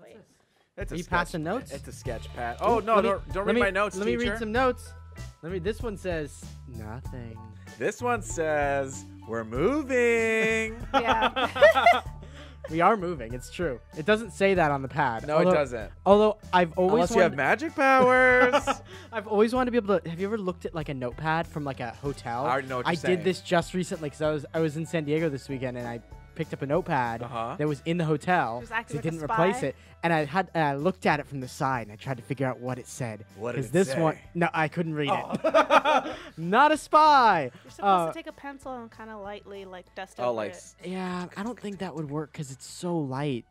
wait. It's Are you passing notes? It's a sketch pad. Oh, no, don't read my notes, Let me teacher. read some notes. This one says nothing. This one says, we're moving. Yeah. We are moving. It's true. It doesn't say that on the pad. No, it doesn't. Although I've always Unless you have magic powers. I've always wanted to be able to. Have you ever looked at like a notepad from like a hotel? I already know what you're saying. did this just recently because I was in San Diego this weekend and I picked up a notepad that was in the hotel. Just acting It like a didn't spy? replace it, and I looked at it from the side and I tried to figure out what it said. What did it this say? one, no, I couldn't read it. Not a spy. You're supposed to take a pencil and kind of lightly like dust over it. Yeah, I don't think that would work because it's so light.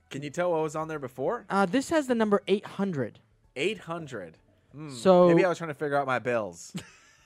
Can you tell what was on there before? This has the number 800. 800. So Maybe I was trying to figure out my bills.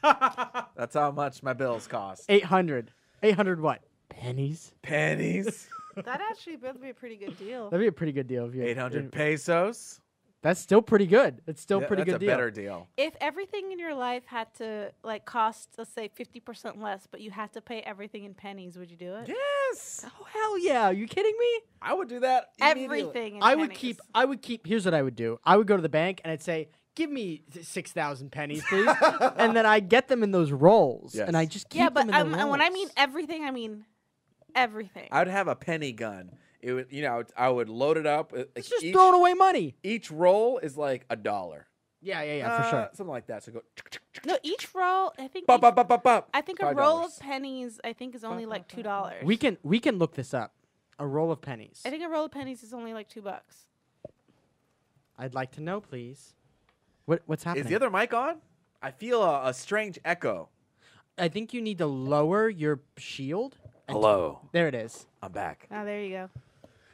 That's how much my bills cost. 800. 800 what? Pennies? Pennies. That actually would be a pretty good deal. That'd be a pretty good deal if you 800 pesos. That's still pretty good. It's still pretty good That's a deal. better deal. If everything in your life had to like cost, let's say 50% less, but you had to pay everything in pennies, would you do it? Yes. Oh hell yeah! Are you kidding me? I would do that immediately. Everything in I pennies. would keep. Here's what I would do. I would go to the bank and I'd say, "Give me 6,000 pennies, please," and then I get them in those rolls, Yes. and I just keep Yeah, but them in the rolls. when I mean everything, I mean everything. I would have a penny gun. It would, I would load it up. it's just throwing away money. Each roll is like $1. Yeah, for sure. Something like that. So go. No, each roll, I think. Bop, bop, bop, bop, bop. I think a $5. roll of pennies, I think, is only like $2. We can look this up. A roll of pennies. I think a roll of pennies is only like $2. I'd like to know, please. What's happening? Is the other mic on? I feel a strange echo. I think you need to lower your shield. Hello. There it is. I'm back. Oh, there you go.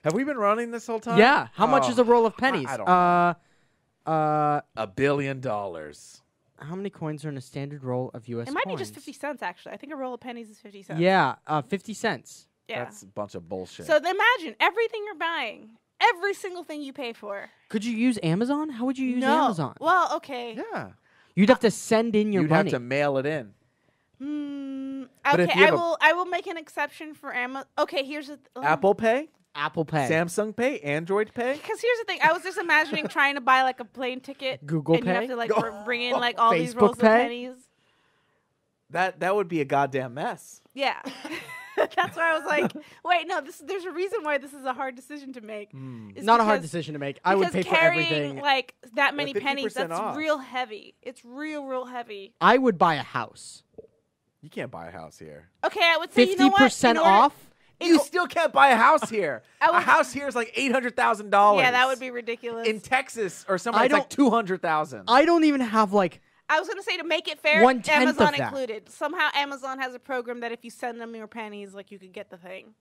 Have we been running this whole time? Yeah. How much is a roll of pennies? I don't know. $1 billion. How many coins are in a standard roll of U.S. It might coins? be just 50 cents, actually. I think a roll of pennies is 50 cents. Yeah, 50 cents. Yeah. That's a bunch of bullshit. So imagine everything you're buying, every single thing you pay for. Could you use Amazon? How would you use No. Amazon? Well, okay. yeah. You'd have to send in your You'd money. have to mail it in. But if Okay, you have I will make an exception for Amazon. Okay, here's the Apple Pay, Apple Pay. Samsung Pay, Android Pay. Because here's the thing, I was just imagining trying to buy like a plane ticket. Google and Pay? you have to like bring in like all these Facebook rolls Pay? of pennies. That would be a goddamn mess. Yeah. That's why I was like, wait, no, there's a reason why this is a hard decision to make. It's Not a hard because- decision to make. I would pay because for carrying everything. like that many 50% pennies, that's off. real heavy. It's real heavy. I would buy a house. You can't buy a house here. Okay, I would say, you know what? 50% In order- off? You still can't buy a house here. I would- A house here is like $800,000. Yeah, that would be ridiculous. In Texas or somewhere, I it's like don't- $200,000. I don't even have like... I was going to say, to make it fair, 1/10 of Amazon that. included. Somehow Amazon has a program that if you send them your pennies, like you could get the thing.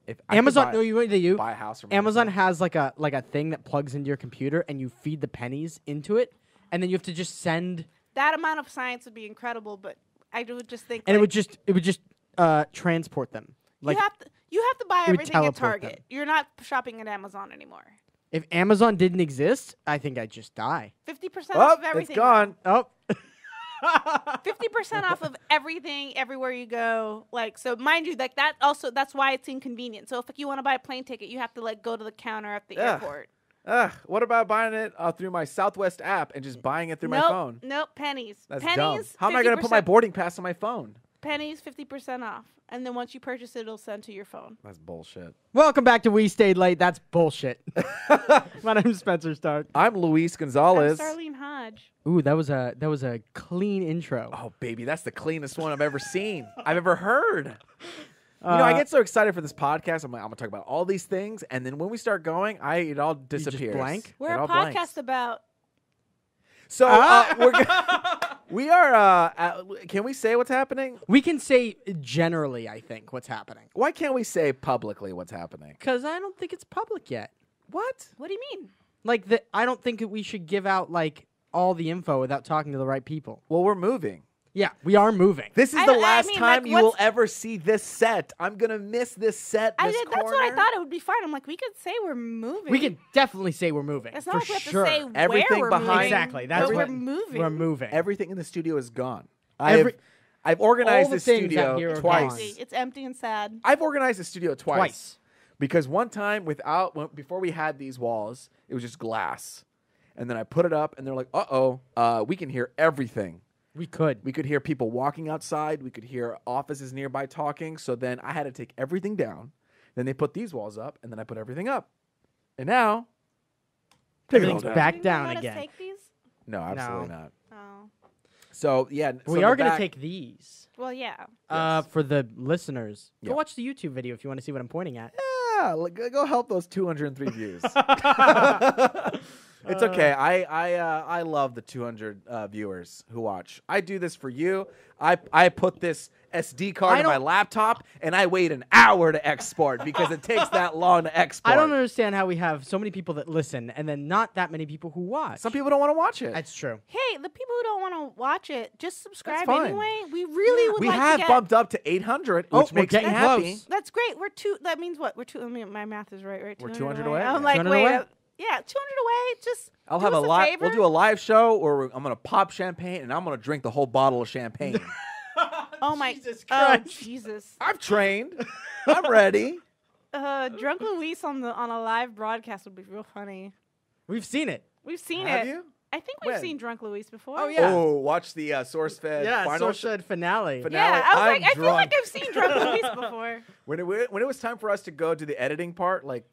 If I could Amazon, buy- no, you know what they do? buy a house from Amazon has like a thing that plugs into your computer, and you feed the pennies into it, and then you have to just send, That amount of science would be incredible, but I would just think and like, it would just transport them. Like you have to buy it would everything at teleport Target. them. You're not shopping at Amazon anymore. if Amazon didn't exist, I think I'd just die. 50% Oh, off of everything. it's gone. Oh, 50% off of everything, everywhere you go. Like, so mind you, like that also, that's why it's inconvenient. So if you want to buy a plane ticket, you have to like go to the counter at the Yeah. airport. What about buying it through my Southwest app and just buying it through my phone? Nope, pennies. That's pennies, dumb. How am I going to put my 50%. boarding pass on my phone? Pennies, 50% off. And then once you purchase it, it'll send to your phone. That's bullshit. welcome back to We Stayed Late. That's bullshit. My name's Spenser Starke. I'm Luis I'm Gonzalez. Starline Hodge. Ooh, that was a clean intro. Oh, baby, that's the cleanest one I've ever seen. I've ever heard. I get so excited for this podcast. I'm going to talk about all these things, and then when we start going, it all disappears. blank? We're It a all podcast blanks. about. So we are. Can we say what's happening? We can say generally, I think, what's happening. Why can't we say publicly what's happening? Because I don't think it's public yet. What? What do you mean? Like, I don't think that we should give out, like, all the info without talking to the right people. Well, we're moving. Yeah, we are moving. This is I the mean, last like, time you will what's- ever see this set. I'm gonna miss this set. This That's what I corner. thought it would be fine. I'm like, we could say we're moving. We can definitely say we're moving. It's not for like we have sure. to say Everything where we're behind- moving. Exactly. That's but we're what moving. We're moving. Everything in the studio is gone. Every- I've organized all the the things out studio here are twice. gone. It's empty and sad. I've organized the studio twice. Because one time before we had these walls, it was just glass. And then I put it up and they're like, we can hear everything. We could. We could hear people walking outside. We could hear offices nearby talking. So then I had to take everything down. Then they put these walls up and then I put everything up. And now Everything's down. back You down let us again. take these? No, absolutely not. Oh. So yeah, We are going to take these. Well, yeah. Yes. For the listeners. Yeah. Go watch the YouTube video if you want to see what I'm pointing at. Yeah, go help those 203 views. It's okay. I love the 200 viewers who watch. I do this for you. I put this SD card in my laptop and I wait an hour to export because it takes that long to export. I don't understand how we have so many people that listen and then not that many people who watch. Some people don't want to watch it. That's true. Hey, the people who don't want to watch it, just subscribe fine. anyway. We really would We like to have get... bumped up to 800, Oh, which we're makes me getting happy. close. That's great. We're two. That means what? We're two. I mean, my math is right. We're 200 away? I'm Yeah. like, 200 wait. away? Yeah, 200 away. Just I'll do have us a live. favor. We'll do a live show, or I'm gonna pop champagne and I'm gonna drink the whole bottle of champagne. Oh my Jesus Oh Christ. Jesus. I'm trained. I'm ready. Drunk Luis on a live broadcast would be real funny. We've seen it. We've seen Have it. you? I think we've When? seen Drunk Luis before. Oh, yeah. Oh, watch the SourceFed Yeah, final Social finale. Yeah, I was I'm like, I feel like drunk. I've seen Drunk Luis before. When it was time for us to go to the editing part, when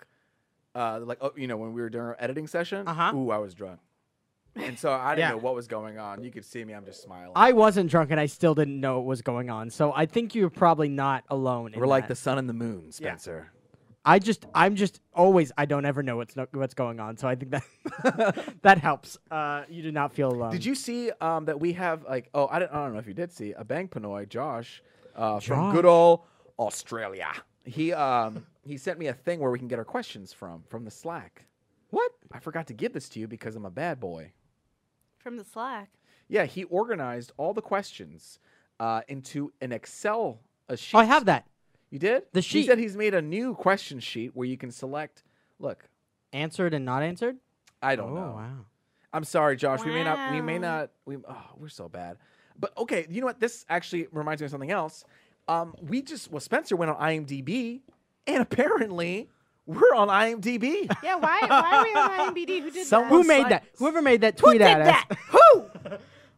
we were doing our editing session, ooh, I was drunk. And so I didn't Yeah. know what was going on. You could see me, I'm just smiling. I wasn't drunk and I still didn't know what was going on. So I think you're probably not alone. We're like the sun and the moon, Spencer. I'm just always, I don't ever know what's going on. So I think that that helps. You do not feel alone. Did you see that we have I don't know if you did see a Bang Pinoy, Josh, from good old Australia. He sent me a thing where we can get our questions from the Slack. What? I forgot to give this to you because I'm a bad boy. From the Slack. Yeah, he organized all the questions into an Excel sheet. Oh, I have that. You did? The He sheet. said he's made a new question sheet where you can select. Look, Answered and not answered? I don't Oh, know. wow. I'm sorry, Josh. We may Wow. not. We're so bad. But okay, you know what? This actually reminds me of something else. Spencer went on IMDb, and apparently we're on IMDb. Yeah, why are we on IMDb? Who did Someone- Who that? made that? Whoever made that, Who tweet did at us. that? Who?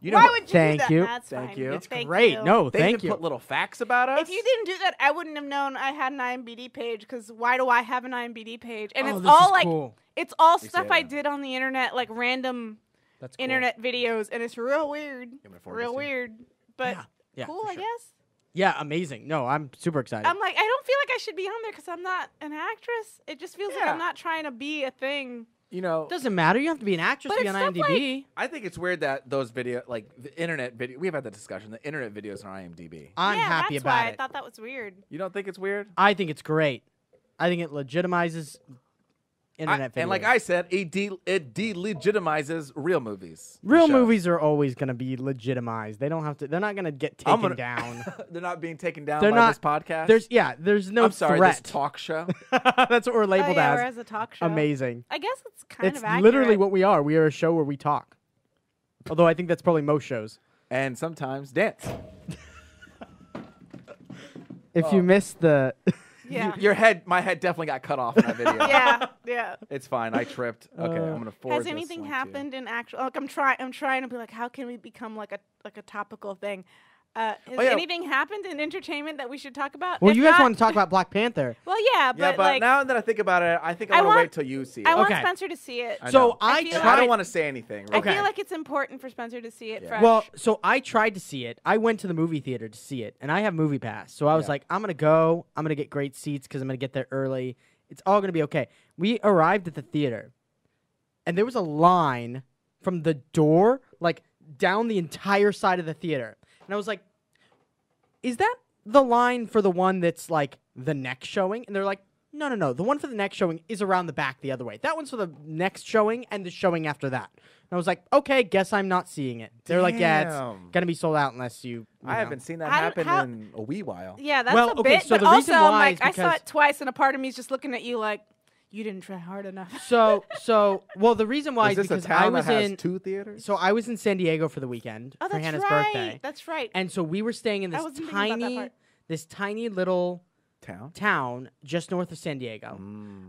You know, Why would you Thank do that? you. That's Thank fine. you. It's Thank great. you. No, they thank even you. put little facts about us. If you didn't do that, I wouldn't have known I had an IMDb page. Because why do I have an IMDb page? And Oh, it's this all is like cool. it's all say stuff I that. did on the internet, like random That's cool. internet videos, and it's real weird. me to forward this Real to you. weird, but Yeah, cool, for I sure. guess. Yeah, amazing. No, I'm super excited. I'm like, I don't feel like I should be on there because I'm not an actress. It just feels like Yeah. I'm not trying to be a thing. You know, Doesn't matter. You have to be an actress But to be on it's stuff IMDb. I think it's weird that those video, like the internet video, we've had that discussion. The internet videos are on IMDb. I'm yeah, happy that's about why it. I thought that was weird. You don't think it's weird? I think it's great. I think it legitimizes internet videos. And like I said, it delegitimizes real movies. Real shows. movies are always going to be legitimized. They don't have to. They're not going to get I'm taken gonna- down. They're not being taken down They're by not- this podcast. There's no I'm sorry, threat. this talk show. That's what we're labeled oh, yeah, as. we're as a talk show. Amazing. I guess it's kind It's of accurate. literally what we are. We are a show where we talk. Although I think that's probably most shows. And sometimes dance. If you missed the, Yeah. My head definitely got cut off in that video. yeah. It's fine. I tripped. Okay, I'm gonna forward Has this anything link to you. happened in actual? Like I'm trying to be like, how can we become like a topical thing? Has yeah. anything happened in entertainment that we should talk about? well, If you guys not- want to talk about Black Panther. Well, yeah, Yeah, but like now that I think about it, I think I I want to want- wait till you see it. I want Okay. Spencer to see it. I So know. I I feel And I tried. don't want to say anything. I Right? feel like it's important for Spencer to see it Yeah. fresh. Well, so I tried to see it. I went to the movie theater to see it, and I have Movie Pass. So I was Yeah. like, I'm gonna go. I'm gonna get great seats because I'm gonna get there early. It's all gonna be okay. We arrived at the theater, and there was a line from the door, like down the entire side of the theater, and I was like, "Is that the line for the one that's like the next showing?" And they're like, No. The one for the next showing is around the back the other way. That one's for the next showing and the showing after that. And I was like, okay, guess I'm not seeing it. They're like, yeah, it's Damn. gonna be sold out unless you. I haven't seen that How- how- happen in a wee while. yeah, that's Well, a okay, bit. so but the reason also, I'm why like, is I saw because- it twice, and a part of me is just looking at you like, you didn't try hard enough. Well, the reason why Is is this a because town I was that has in. 2 theaters? So I was in San Diego for the weekend Oh, for that's Hannah's right. birthday, That's right. and so we were staying in I this wasn't thinking about that tiny, part. this tiny little town just north of San Diego.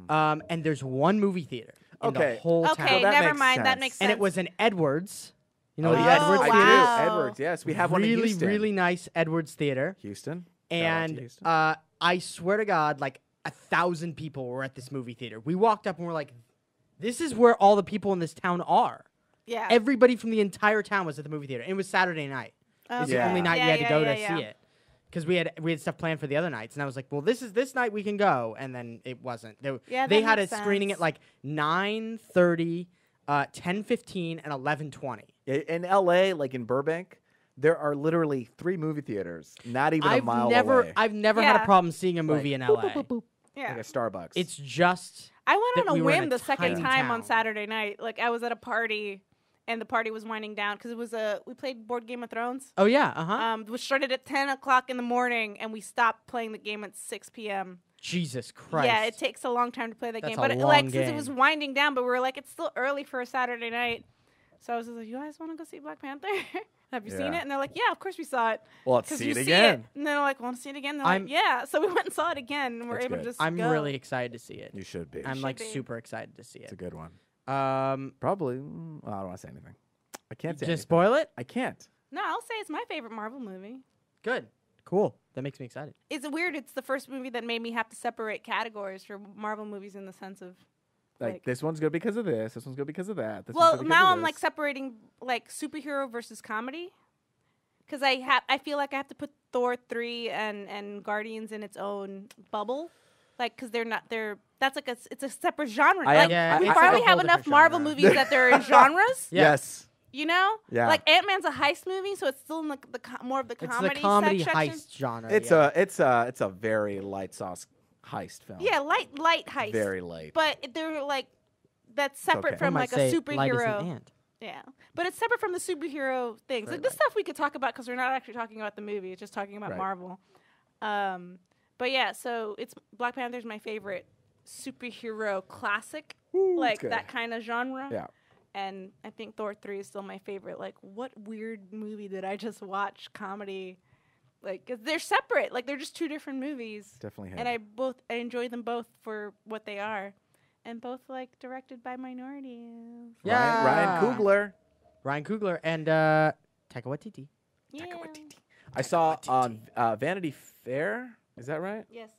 And there's one movie theater in the Okay. whole Okay, town. that never makes mind. That sense. makes sense. And it was an Edwards. You know Oh, the yes, Edwards I Theater? do. Wow. Edwards, yes. We have one in Houston. Really nice Edwards Theater. Houston. Shout out to And Houston. I swear to God, like 1,000 people were at this movie theater. We walked up and we're like, this is where all the people in this town are. Yeah. Everybody from the entire town was at the movie theater. It was Saturday night. It was the Yeah. only night Yeah, we had to yeah, go yeah, to yeah. see it. Because we had stuff planned for the other nights. And I was like, well, this night we can go. And then it wasn't. Yeah, they that had a makes screening at sense. like 9:30, 10:15, and 11:20. In LA, like in Burbank, there are literally 3 movie theaters, not even a mile away. I've never had a Yeah. problem seeing a movie in Boop, LA. boop, boop, boop, Yeah. like a Starbucks. It's just I went that on a we were in whim a the second tiny time on town. Saturday night. Like I was at a party, and the party was winding down because it was we played board Game of Thrones. oh yeah, Which started at 10 o'clock in the morning, and we stopped playing the game at 6 p.m. Jesus Christ. Yeah, it takes a long time to play that That's game. a But long like since it was game. winding down, but we were like, it's still early for a Saturday night. So I was just like, you guys want to go see Black Panther? Have you seen Yeah. it? And they're like, yeah, of course we saw it. well, let's 'Cause see you it again. And then they're like, want to see it again? And they're I'm- like, yeah. So we went and saw it again, and we're That's able good. to just I'm go. really excited to see it. You should be. I'm like be. super excited to see It's a it. good one. Um, Probably. Well, I don't want to say anything. I can't say just anything. spoil it. I can't. No, I'll say it's my favorite Marvel movie. Good, cool. That makes me excited. It's weird. It's the first movie that made me have to separate categories for Marvel movies in the sense of Like, this one's good because of this. This one's good because of that. This one's well, good because now of I'm like this. separating like superhero versus comedy because I feel like I have to put Thor 3 and Guardians in its own bubble, like because that's like it's a separate genre. I Like am- Yeah, we it's like finally a have whole enough different Marvel genre. movies that they're in genres. Yeah. Yes. You know, Yeah. like Ant-Man's a heist movie, so it's still in more of the It's comedy. the comedy section. heist genre. It's yeah. it's a very light sauce heist film. Yeah, light heist. Very light. But they're like that's separate okay. from One like might a say light as an superhero. ant. Yeah, but it's separate from the superhero things. Very Like this light. stuff we could talk about because we're not actually talking about the movie; it's just talking about Right. Marvel. But yeah, so it's Black Panther's my favorite superhero classic, Ooh, it's like good. that kind of genre. Yeah. And I think Thor 3 is still my favorite. Like, what weird movie did I just watch? Comedy, like 'cause they're separate. Like they're just two different movies. Definitely. And I enjoy them both for what they are, and both like directed by minorities. Yeah. Ryan Coogler. Ryan Coogler and Taika Waititi. Yeah. I saw on Vanity Fair. Is that right? Yes.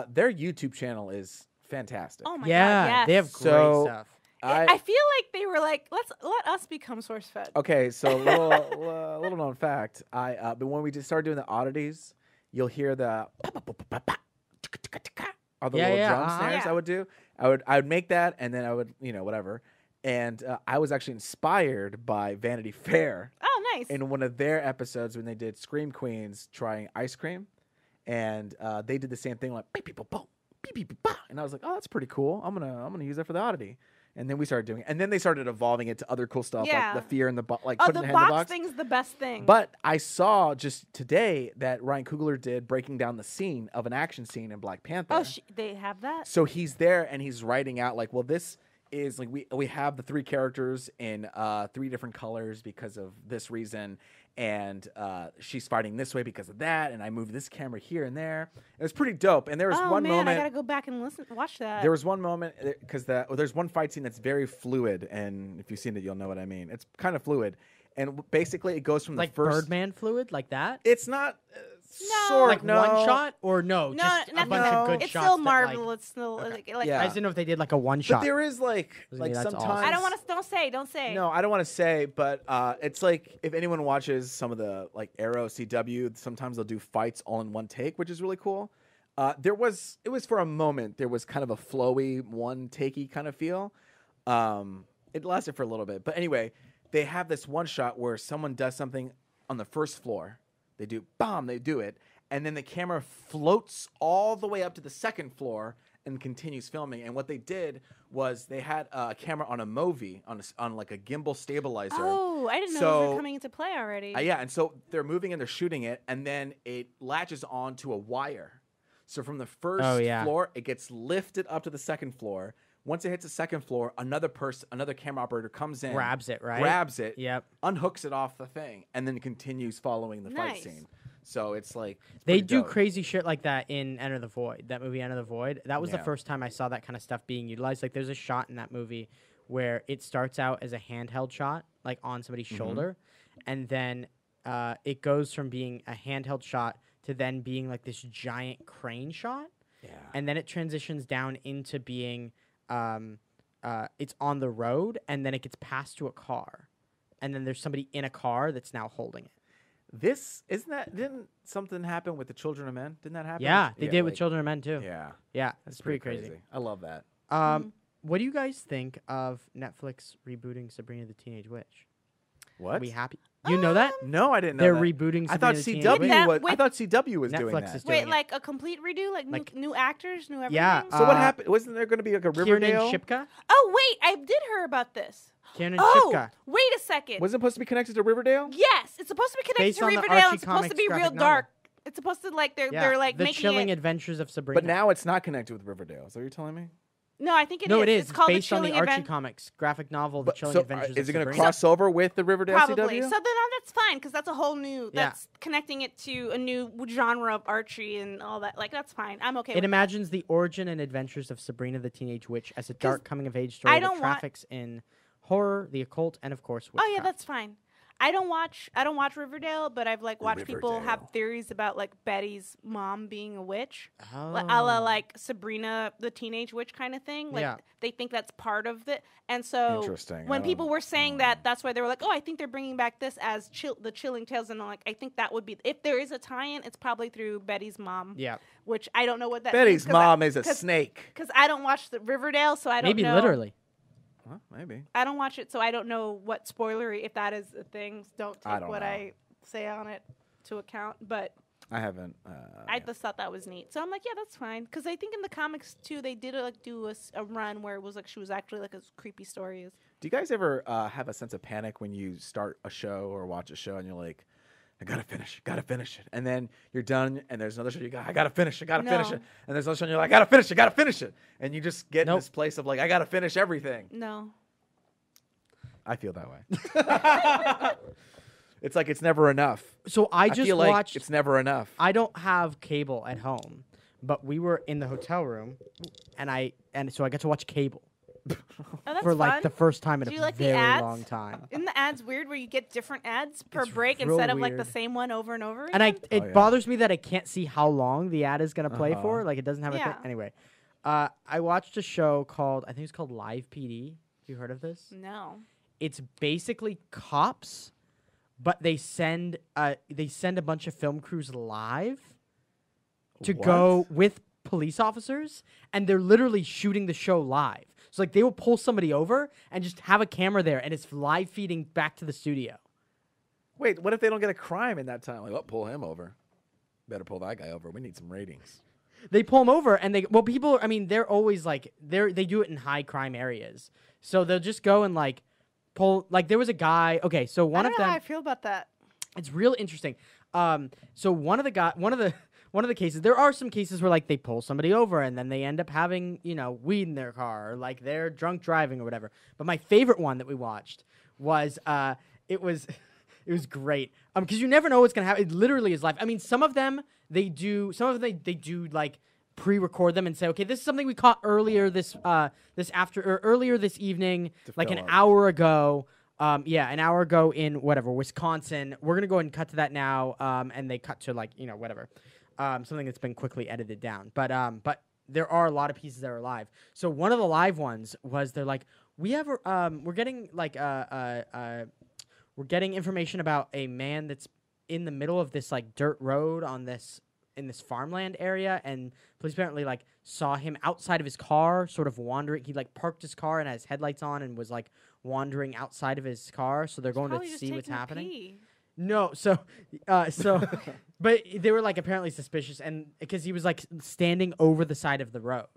Their YouTube channel is fantastic. Oh my Yeah, god. Yes. they have great So- stuff. I feel like they were like, let us become source fed. Okay, so little known fact. But when we just started doing the oddities, you'll hear the all the Yeah, little yeah, drum uh-huh. snares. Yeah. I would do. I would make that, and then I would whatever. And I was actually inspired by Vanity Fair Oh, nice. in one of their episodes when they did Scream Queens trying ice cream, and they did the same thing like beep beep boom, beep beep beep, bah. And I was like, oh, that's pretty cool. I'm gonna use that for the oddity. And then we started doing it. And then they started evolving it to other cool stuff Yeah. like the fear in the box, like oh, putting the the hand in the box box. thing's the best thing. But I saw just today that Ryan Coogler did breaking down the scene of an action scene in Black Panther. oh, they have that. So he's there and he's writing out like, well, this is like we have the 3 characters in 3 different colors because of this reason, and she's fighting this way because of that, and I moved this camera here and there. It was pretty dope. And there was Oh one man, I moment. gotta go back and watch that. There was one moment because there's one fight scene that's very fluid, and if you've seen it, you'll know what I mean. It's kind of fluid, and basically it goes from Like the first. Birdman fluid, like that? It's not No. sort Like no. one shot or no? no, just a nothing. bunch of good It's shots. still that, Marvel. like- it's still Okay. like Yeah. I just didn't know if they did like a one But shot. there is like That's sometimes. awesome. I don't want to. Don't say. No, I don't want to say, but it's like if anyone watches some of the like Arrow, CW, sometimes they'll do fights all in one take, which is really cool. It was for a moment. There was kind of a flowy, one takey kind of feel. It lasted for a little bit, but anyway, they have this one shot where someone does something on the first floor. They do they do it, and then the camera floats all the way up to the second floor and continues filming. And what they did was they had a camera on a Movi on like a gimbal stabilizer. Oh, I didn't know those were coming into play already. Yeah, and so they're moving and they're shooting it, and then it latches onto a wire. So from the first floor, it gets lifted up to the second floor. Once it hits the second floor, another camera operator comes in, Grabs it, right? grabs it, Yep. unhooks it off the thing, and then continues following the fight Nice. scene. So it's like it's They pretty do dope. crazy shit like that in Enter the Void. That movie, Enter the Void. That was the Yeah. first time I saw that kind of stuff being utilized. Like, there's a shot in that movie where it starts out as a handheld shot, like on somebody's shoulder, and then it goes from being a handheld shot to then being like this giant crane shot, Yeah. and then it transitions down into being it's on the road, and then it gets passed to a car, and then there's somebody in a car that's now holding it. This isn't that didn't something happen with the Children of Men? Didn't that happen? Yeah, they did with like- Children of Men too. Yeah, Yeah, that's it's pretty crazy. I love that. What do you guys think of Netflix rebooting Sabrina the Teenage Witch? What? Are we happy? You know that? No, I didn't know They're that. rebooting I thought Sabrina the Teenage CW Witch. That- was. I wait. thought CW was doing Netflix that. is doing Wait, it. like a complete redo, Like- new actors, new everything. Yeah, So what happened? Wasn't there going to be like a Riverdale? Kiernan Shipka? Oh wait, I did hear about this. Kiernan Oh, Shipka. wait a second. Was it supposed to be connected to Riverdale? Yes, it's supposed to be connected Based to on the Riverdale. Archie It's supposed to Comics be real graphic novel. dark. It's supposed to like Yeah, they're like the making Chilling it. Adventures of Sabrina. But now it's not connected with Riverdale. Is that what you're telling me? No, I think it is. no, it is. It's called based the on the Chilling Archie Advent- Comics graphic novel, The But Chilling so Adventures is it of going to Sabrina. cross over with the Riverdale Probably. CW? So then that's fine because that's a whole new. Yeah. That's connecting it to a new genre of Archie and all that. Like that's fine. I'm okay. It with imagines the origin and adventures of Sabrina the Teenage Witch as a dark coming-of-age story I that don't want- traffics in horror, the occult, and of course that. Oh witchcraft. yeah, that's fine. I don't watch Riverdale, but I've like watched people have Riverdale. theories about like Betty's mom being a witch. Oh. A la like Sabrina the Teenage Witch kind of thing. Like Yeah. they think that's part of it. And so Interesting. when I people don't- were saying that, that's why they were like, "Oh, I think they're bringing back this as the Chilling Tales." And I'm like, I think that would be if there is a tie-in, it's probably through Betty's mom. Yeah. Which I don't know what that Betty's means, mom is a snake. Because I don't watch the Riverdale, so I don't Maybe know. literally. Well, maybe. I don't watch it, so I don't know what spoilery, if that is a thing. Don't I take don't what know. I say on it to account. But I haven't. I just thought that was neat. So I'm like, yeah, that's fine. Because I think in the comics, too, they did like do a run where it was like she was actually like a creepy story. Do you guys ever have a sense of panic when you start a show or watch a show and you're like, I gotta finish it, and then you're done, and there's another show I gotta finish it, No. and there's another show and you're like, I gotta finish it, and you just get in Nope. this place of like, I gotta finish everything. No. I feel that way. It's like it's never enough. So I just feel like watched. it's never enough. I don't have cable at home, but we were in the hotel room, and so I got to watch cable Oh, that's for like fun. the first time in Do a you like the very ads? long time. Isn't the ads weird where you get different ads per It's break real instead of like the weird. same one over and over? And again? it Oh, yeah. bothers me that I can't see how long the ad is gonna play Uh-huh. for. Like it doesn't have a Yeah. thing. Anyway, I watched a show called I think it's called Live PD. Have you heard of this? No. It's basically cops, but they send a bunch of film crews live to go What? with police officers, and they're literally shooting the show live. So like they will pull somebody over and just have a camera there, and it's live feeding back to the studio. Wait, what if they don't get a crime in that time? Like, oh, pull him over. Better pull that guy over. We need some ratings. They pull them over, and people. I mean, they're always like they do it in high crime areas, so they'll just go and like pull. Like there was a guy. Okay, so one I of don't know them. how I feel about that. It's real interesting. So one of the cases, there are some cases where like they pull somebody over and then they end up having, weed in their car or like they're drunk driving or whatever. But my favorite one that we watched was it was great. Because you never know what's gonna happen. It literally is live. I mean, some of them they do like pre-record them and say, okay, this is something we caught earlier earlier this evening, like an fill up. hour ago. An hour ago in whatever Wisconsin. We're gonna go ahead and cut to that now, and they cut to like whatever, something that's been quickly edited down. But there are a lot of pieces that are live. So one of the live ones was they're like, we're getting like we're getting information about a man that's in the middle of this like dirt road in this farmland area, and police apparently like saw him outside of his car, sort of wandering. He like parked his car and had his headlights on and was like wandering outside of his car. So they're going to Probably just see what's taking a happening. pee. No, but they were like apparently suspicious, and because he was like standing over the side of the road,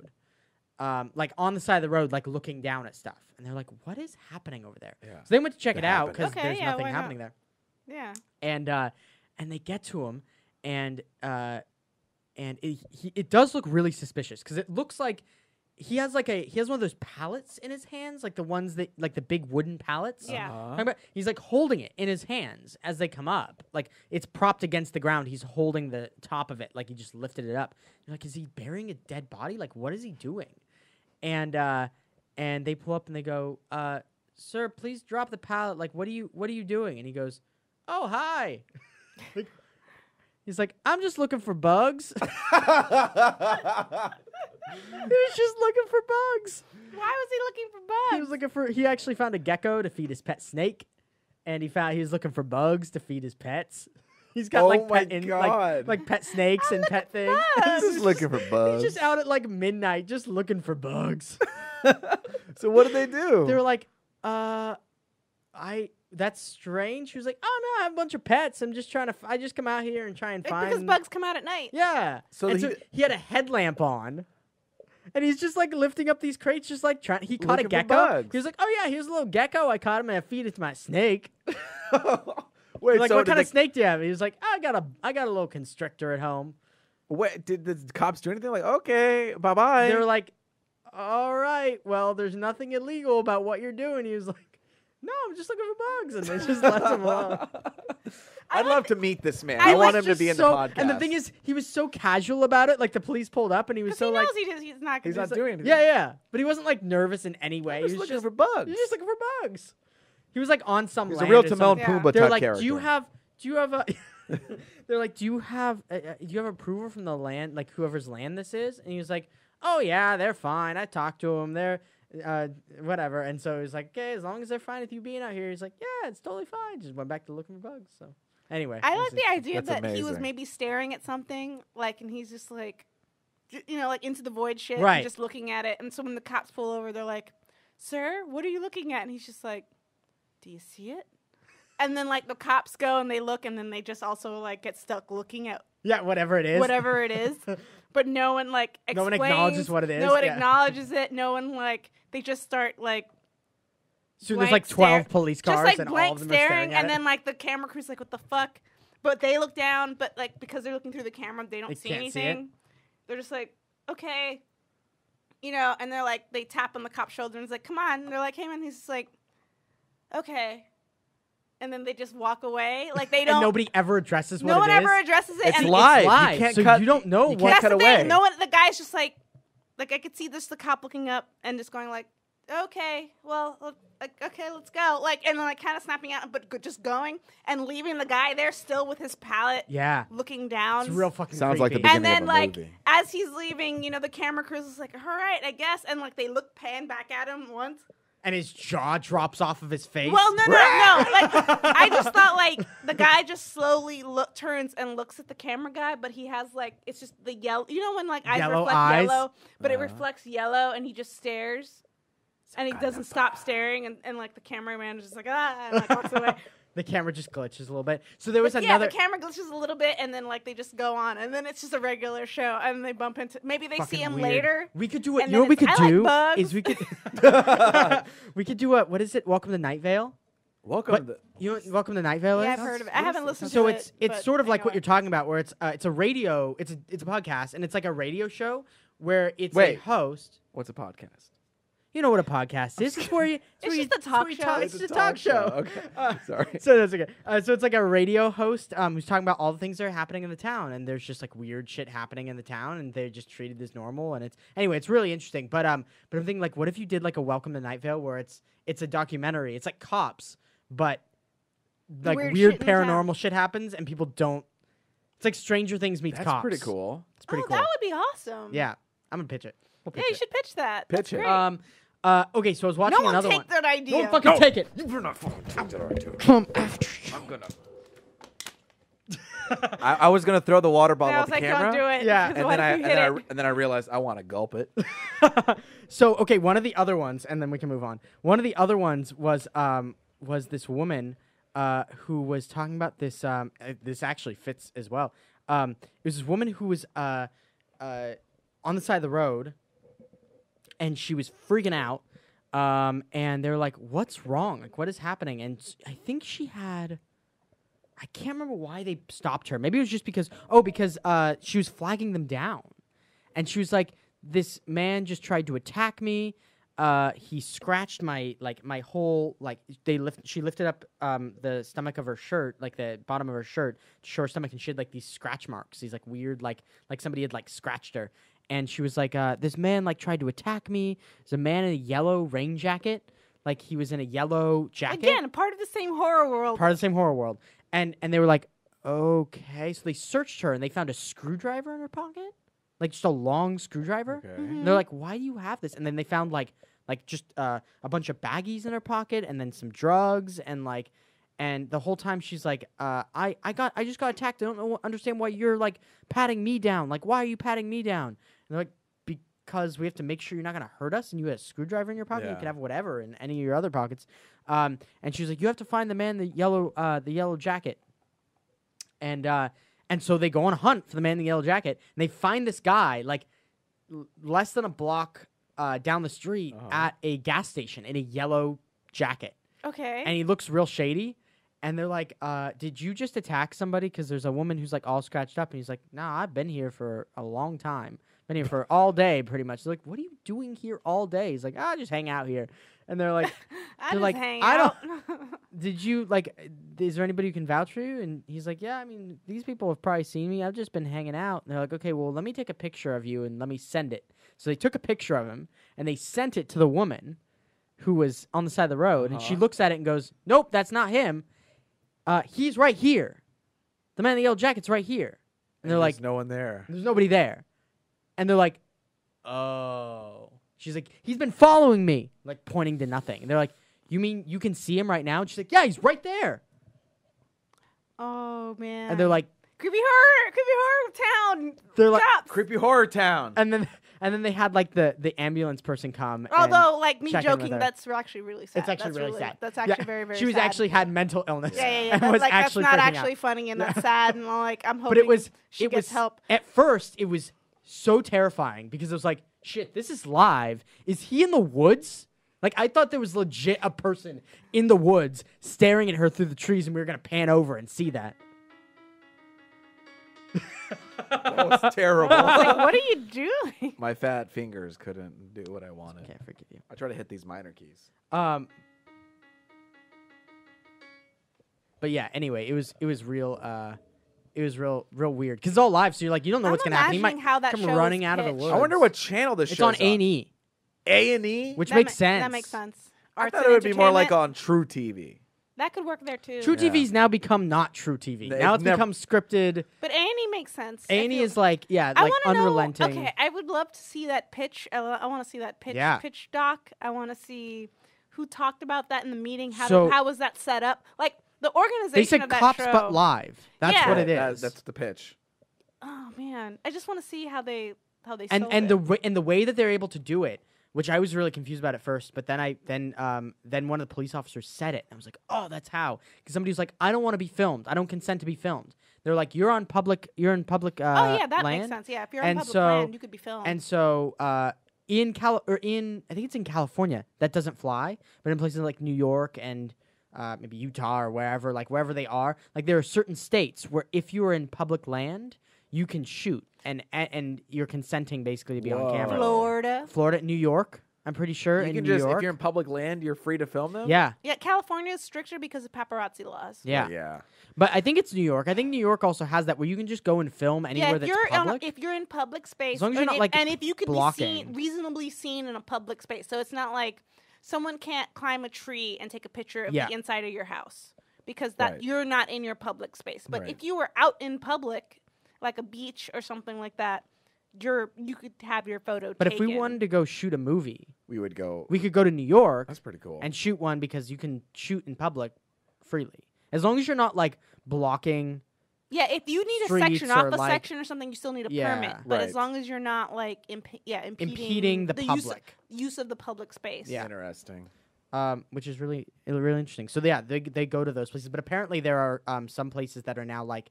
like on the side of the road, like looking down at stuff, and they're like, "What is happening over there?" Yeah. So they went to check It it out happened. because Okay, there's yeah, nothing why not? happening there. Yeah. And they get to him, and it does look really suspicious because it looks like he has one of those pallets in his hands, like the ones that like the big wooden pallets. Yeah. He's like holding it in his hands as they come up. Like it's propped against the ground. He's holding the top of it, like he just lifted it up. You're like, is he burying a dead body? Like, what is he doing? And they pull up and they go, sir, please drop the pallet. Like, what are you doing? And he goes, oh, hi. He's like, I'm just looking for bugs. He was just looking for bugs. Why was he looking for bugs? He actually found a gecko to feed his pet snake, and he was looking for bugs to feed his pets. He's got like pet snakes and pet things. He's just looking for bugs. He's just out at like midnight, just looking for bugs. So what did they do? They were like, that's strange. She was like, oh no, I have a bunch of pets. I just come out here and try and find. Because bugs come out at night. Yeah. So he had a headlamp on. And he's just like lifting up these crates, just like trying. He caught a gecko. He was like, "Oh yeah, here's a little gecko. I caught him and I feed it to my snake." Wait, like, so what kind of snake do you have? He was like, I got a little constrictor at home. Wait, did the cops do anything? Like, okay, bye bye. They were like, all right, well, there's nothing illegal about what you're doing. He was like, no, I'm just looking for bugs, and they just left him alone. I'd love to meet this man. I want him to be in the podcast. And the thing is, he was so casual about it. Like the police pulled up, and he was so he like, knows he's not doing anything. Yeah, but he wasn't like nervous in any way. He was looking for bugs. He was just looking for bugs. He was like on some. He's land a real Timon and Pumbaa They're type like, character. do you have a? They're like, do you have approval from the land, like whoever's land this is? And he was like, oh yeah, they're fine. I talked to them. They're whatever. And so he was like, okay, as long as they're fine with you being out here. He's like, yeah, it's totally fine. Just went back to looking for bugs. So anyway, I like the idea that's that he was amazing. maybe staring at something, like, and he's just like, like into the void shit, Right. and just looking at it. And so when the cops pull over, they're like, sir, what are you looking at? And he's just like, do you see it? And then like the cops go and they look, and then they just also like get stuck looking at whatever it is. But no one like explains. No one acknowledges what it is. No one acknowledges it. No one like, they just start like. So there's like 12 police cars, just like and blank all of them are staring at and it. then like the camera crew's like, what the fuck? But they look down, but like because they're looking through the camera, they don't see can't see anything. They're just like, okay, and they're like, they tap on the cop's shoulder and it's like, come on. And they're like, hey man, he's just like, okay. And then they just walk away. Like they don't. And nobody ever addresses what it is. No one ever addresses it. It's and live. live, You can't so cut. you don't know You what- can't cut That's the away. thing. No one. The guy's just like I could see this. The cop looking up and just going like, okay, well, okay, let's go. Like, and then like kind of snapping out, but just going and leaving the guy there still with his pallet. Yeah. Looking down. It's real fucking Sounds like the creepy. beginning And then, of a like, movie. as he's leaving, the camera crew is like, all right, I guess. And, like, they pan back at him once. And his jaw drops off of his face. Well, no. Like, I just thought, like, the guy just slowly turns and looks at the camera guy, but he has, like, it's just the yellow. You know when, like, eyes Yellow reflect eyes? yellow, but it reflects yellow, and he just stares. And he doesn't stop staring, and, like, the cameraman is just like, and, like, walks away. The camera just glitches a little bit. So there was Yeah, another. the camera glitches a little bit, and then like they just go on, and then it's just a regular show, and they bump into. Maybe they see Fucking him weird. later. We could do it. and You know then what we could it's, I like do bugs. is we could. We could do what is it? Welcome to Night Vale. Welcome. What, To you know what Welcome to Night Vale is? Yeah, I've heard of it. I haven't listened So to it. it's but sort of like what anyway. you're talking about, where it's a radio. It's a podcast, and it's like a radio show where it's Wait. a host. What's a podcast? You know what a podcast is? It's where you. It's where just a it's talk where you show. It's just a talk show. Okay. Sorry. So that's okay. So it's like a radio host who's talking about all the things that are happening in the town, and there's just like weird shit happening in the town, and they're just treated as normal, and it's really interesting. But I'm thinking like, what if you did like a Welcome to Night Vale where it's a documentary? It's like Cops, but like Weird weird shit in the town. paranormal shit happens, and people don't. It's like Stranger Things meets That's Cops. pretty cool. It's pretty Oh, cool. that would be awesome. Yeah, I'm gonna pitch it. We'll pitch Yeah, you it. should pitch that. Pitch That's it. great. Okay, so I was watching no one another take one. that idea. Don't fucking take it. You better not fucking take that idea. Come after you. I'm gonna. I was gonna throw the water bottle I at was the like, camera. don't do it. Yeah. because And what then, if you hit it? and then I realized I want to gulp it. So okay, one of the other ones, and then we can move on. One of the other ones was this woman who was talking about this. This actually fits as well. It was this woman who was on the side of the road, and she was freaking out. And they're like, "What's wrong? Like, what is happening?" And I think she had. I can't remember why they stopped her. Maybe it was just because she was flagging them down. And she was like, this man just tried to attack me. He scratched my whole she lifted up the stomach of her shirt, like the bottom of her shirt to show her stomach, and she had like these scratch marks, these like weird like somebody had like scratched her. And she was like, this man like tried to attack me. There's a man in a yellow rain jacket. Like he was in a yellow jacket. Again, part of the same horror world. Part of the same horror world. And they were like, okay. So they searched her and they found a screwdriver in her pocket. Like just a long screwdriver. Okay. And they're like, why do you have this? And then they found like just a bunch of baggies in her pocket and then some drugs and the whole time she's like, I just got attacked. I don't understand why you're like patting me down. Like, why are you patting me down? And they're like, because we have to make sure you're not gonna hurt us, and you had a screwdriver in your pocket. You could have whatever in any of your other pockets. And she was like, you have to find the man in the yellow jacket. And so they go on a hunt for the man in the yellow jacket, and they find this guy like less than a block down the street at a gas station in a yellow jacket. Okay. And he looks real shady. And they're like, did you just attack somebody? Because there's a woman who's like all scratched up. And he's like, nah, I've been here for a long time. Been here for all day, pretty much. They're like, what are you doing here all day? He's like, just hang out here. And they're like, I don't. did you like? Is there anybody who can vouch for you? And he's like, yeah. I mean, these people have probably seen me. I've just been hanging out. And they're like, okay, well, let me take a picture of you and let me send it. So they took a picture of him and they sent it to the woman who was on the side of the road, and she looks at it and goes, nope, that's not him. He's right here. The man in the yellow jacket's right here. And they're like, there's no one there. There's nobody there. And they're like, oh. She's like, he's been following me, like pointing to nothing. And they're like, you mean you can see him right now? And she's like, yeah, he's right there. Oh, man. And they're like, creepy horror town. They're like, Cops. Creepy horror town. And then they had like the ambulance person come. Although, like me check in with joking, her. that's actually really sad. It's actually really sad. That's actually very, very sad. She was actually had mental illness. Yeah. And That's, was like, actually that's not freaking actually out. funny and that's sad. And like, I'm hoping But it was help. At first, it was so terrifying because it was like, shit, this is live. Is he in the woods? Like, I thought there was legit a person in the woods staring at her through the trees, and we were gonna pan over and see that. That was terrible. Like, what are you doing? My fat fingers couldn't do what I wanted. Can't forgive you. I try to hit these minor keys. But yeah. Anyway, it was real. It was real weird because it's all live, so you're like, you don't know what's gonna happen. He might how that come show running is out of the pitched. woods. I wonder what channel this It's show's on A&E, A&E? which That makes ma- sense. That makes sense. I Arts thought and it would be more like entertainment. on True TV. That could work there too. True Yeah. TV's now become not True TV. They've Now it's never- become scripted. But A&E makes sense. I A&E feel- is like, yeah, I like wanna unrelenting. Know, okay, I would love to see that pitch. I want to see that pitch. Yeah. Pitch doc. I want to see who talked about that in the meeting. So- How was that set up? Like the organization They said of that cops show. but live. That's Yeah. what it That- is. that's the pitch. Oh man, I just want to see how they sold and it. the way that they're able to do it, which I was really confused about at first, but then one of the police officers said it, and I was like, oh, that's how. Because somebody was like, I don't want to be filmed. I don't consent to be filmed. They're like, you're in public. Oh yeah, that land. makes sense. Yeah, if you're on And public so- land, you could be filmed. And so I think it's in California that doesn't fly, but in places like New York and maybe Utah or wherever they are, like there are certain states where if you are in public land, you can shoot and you're consenting basically to be on camera. Florida, New York, I'm pretty sure. You in can New just, York. if you're in public land, you're free to film them? Yeah. Yeah, California is stricter because of paparazzi laws. Yeah. Yeah. But I think it's New York. I think New York also has that where you can just go and film anywhere if that's you're public. if you're in public space, As long as you're and not, if, like, and if you could blocking. be reasonably seen in a public space, so it's not like someone can't climb a tree and take a picture of Yeah. the inside of your house because that Right. you're not in your public space. But Right. if you were out in public, like a beach or something like that, you could have your photo. But taken. if we wanted to go shoot a movie, We would go. we could go to New York That's pretty cool. and shoot one because you can shoot in public freely. As long as you're not like blocking. yeah, if you need a streets section off or, a like- section or something, you still need a Yeah. permit. But Right. as long as you're not like Impeding the public. use of the public space. Yeah. Interesting. Which is really interesting. So yeah, they go to those places, but apparently there are some places that are now like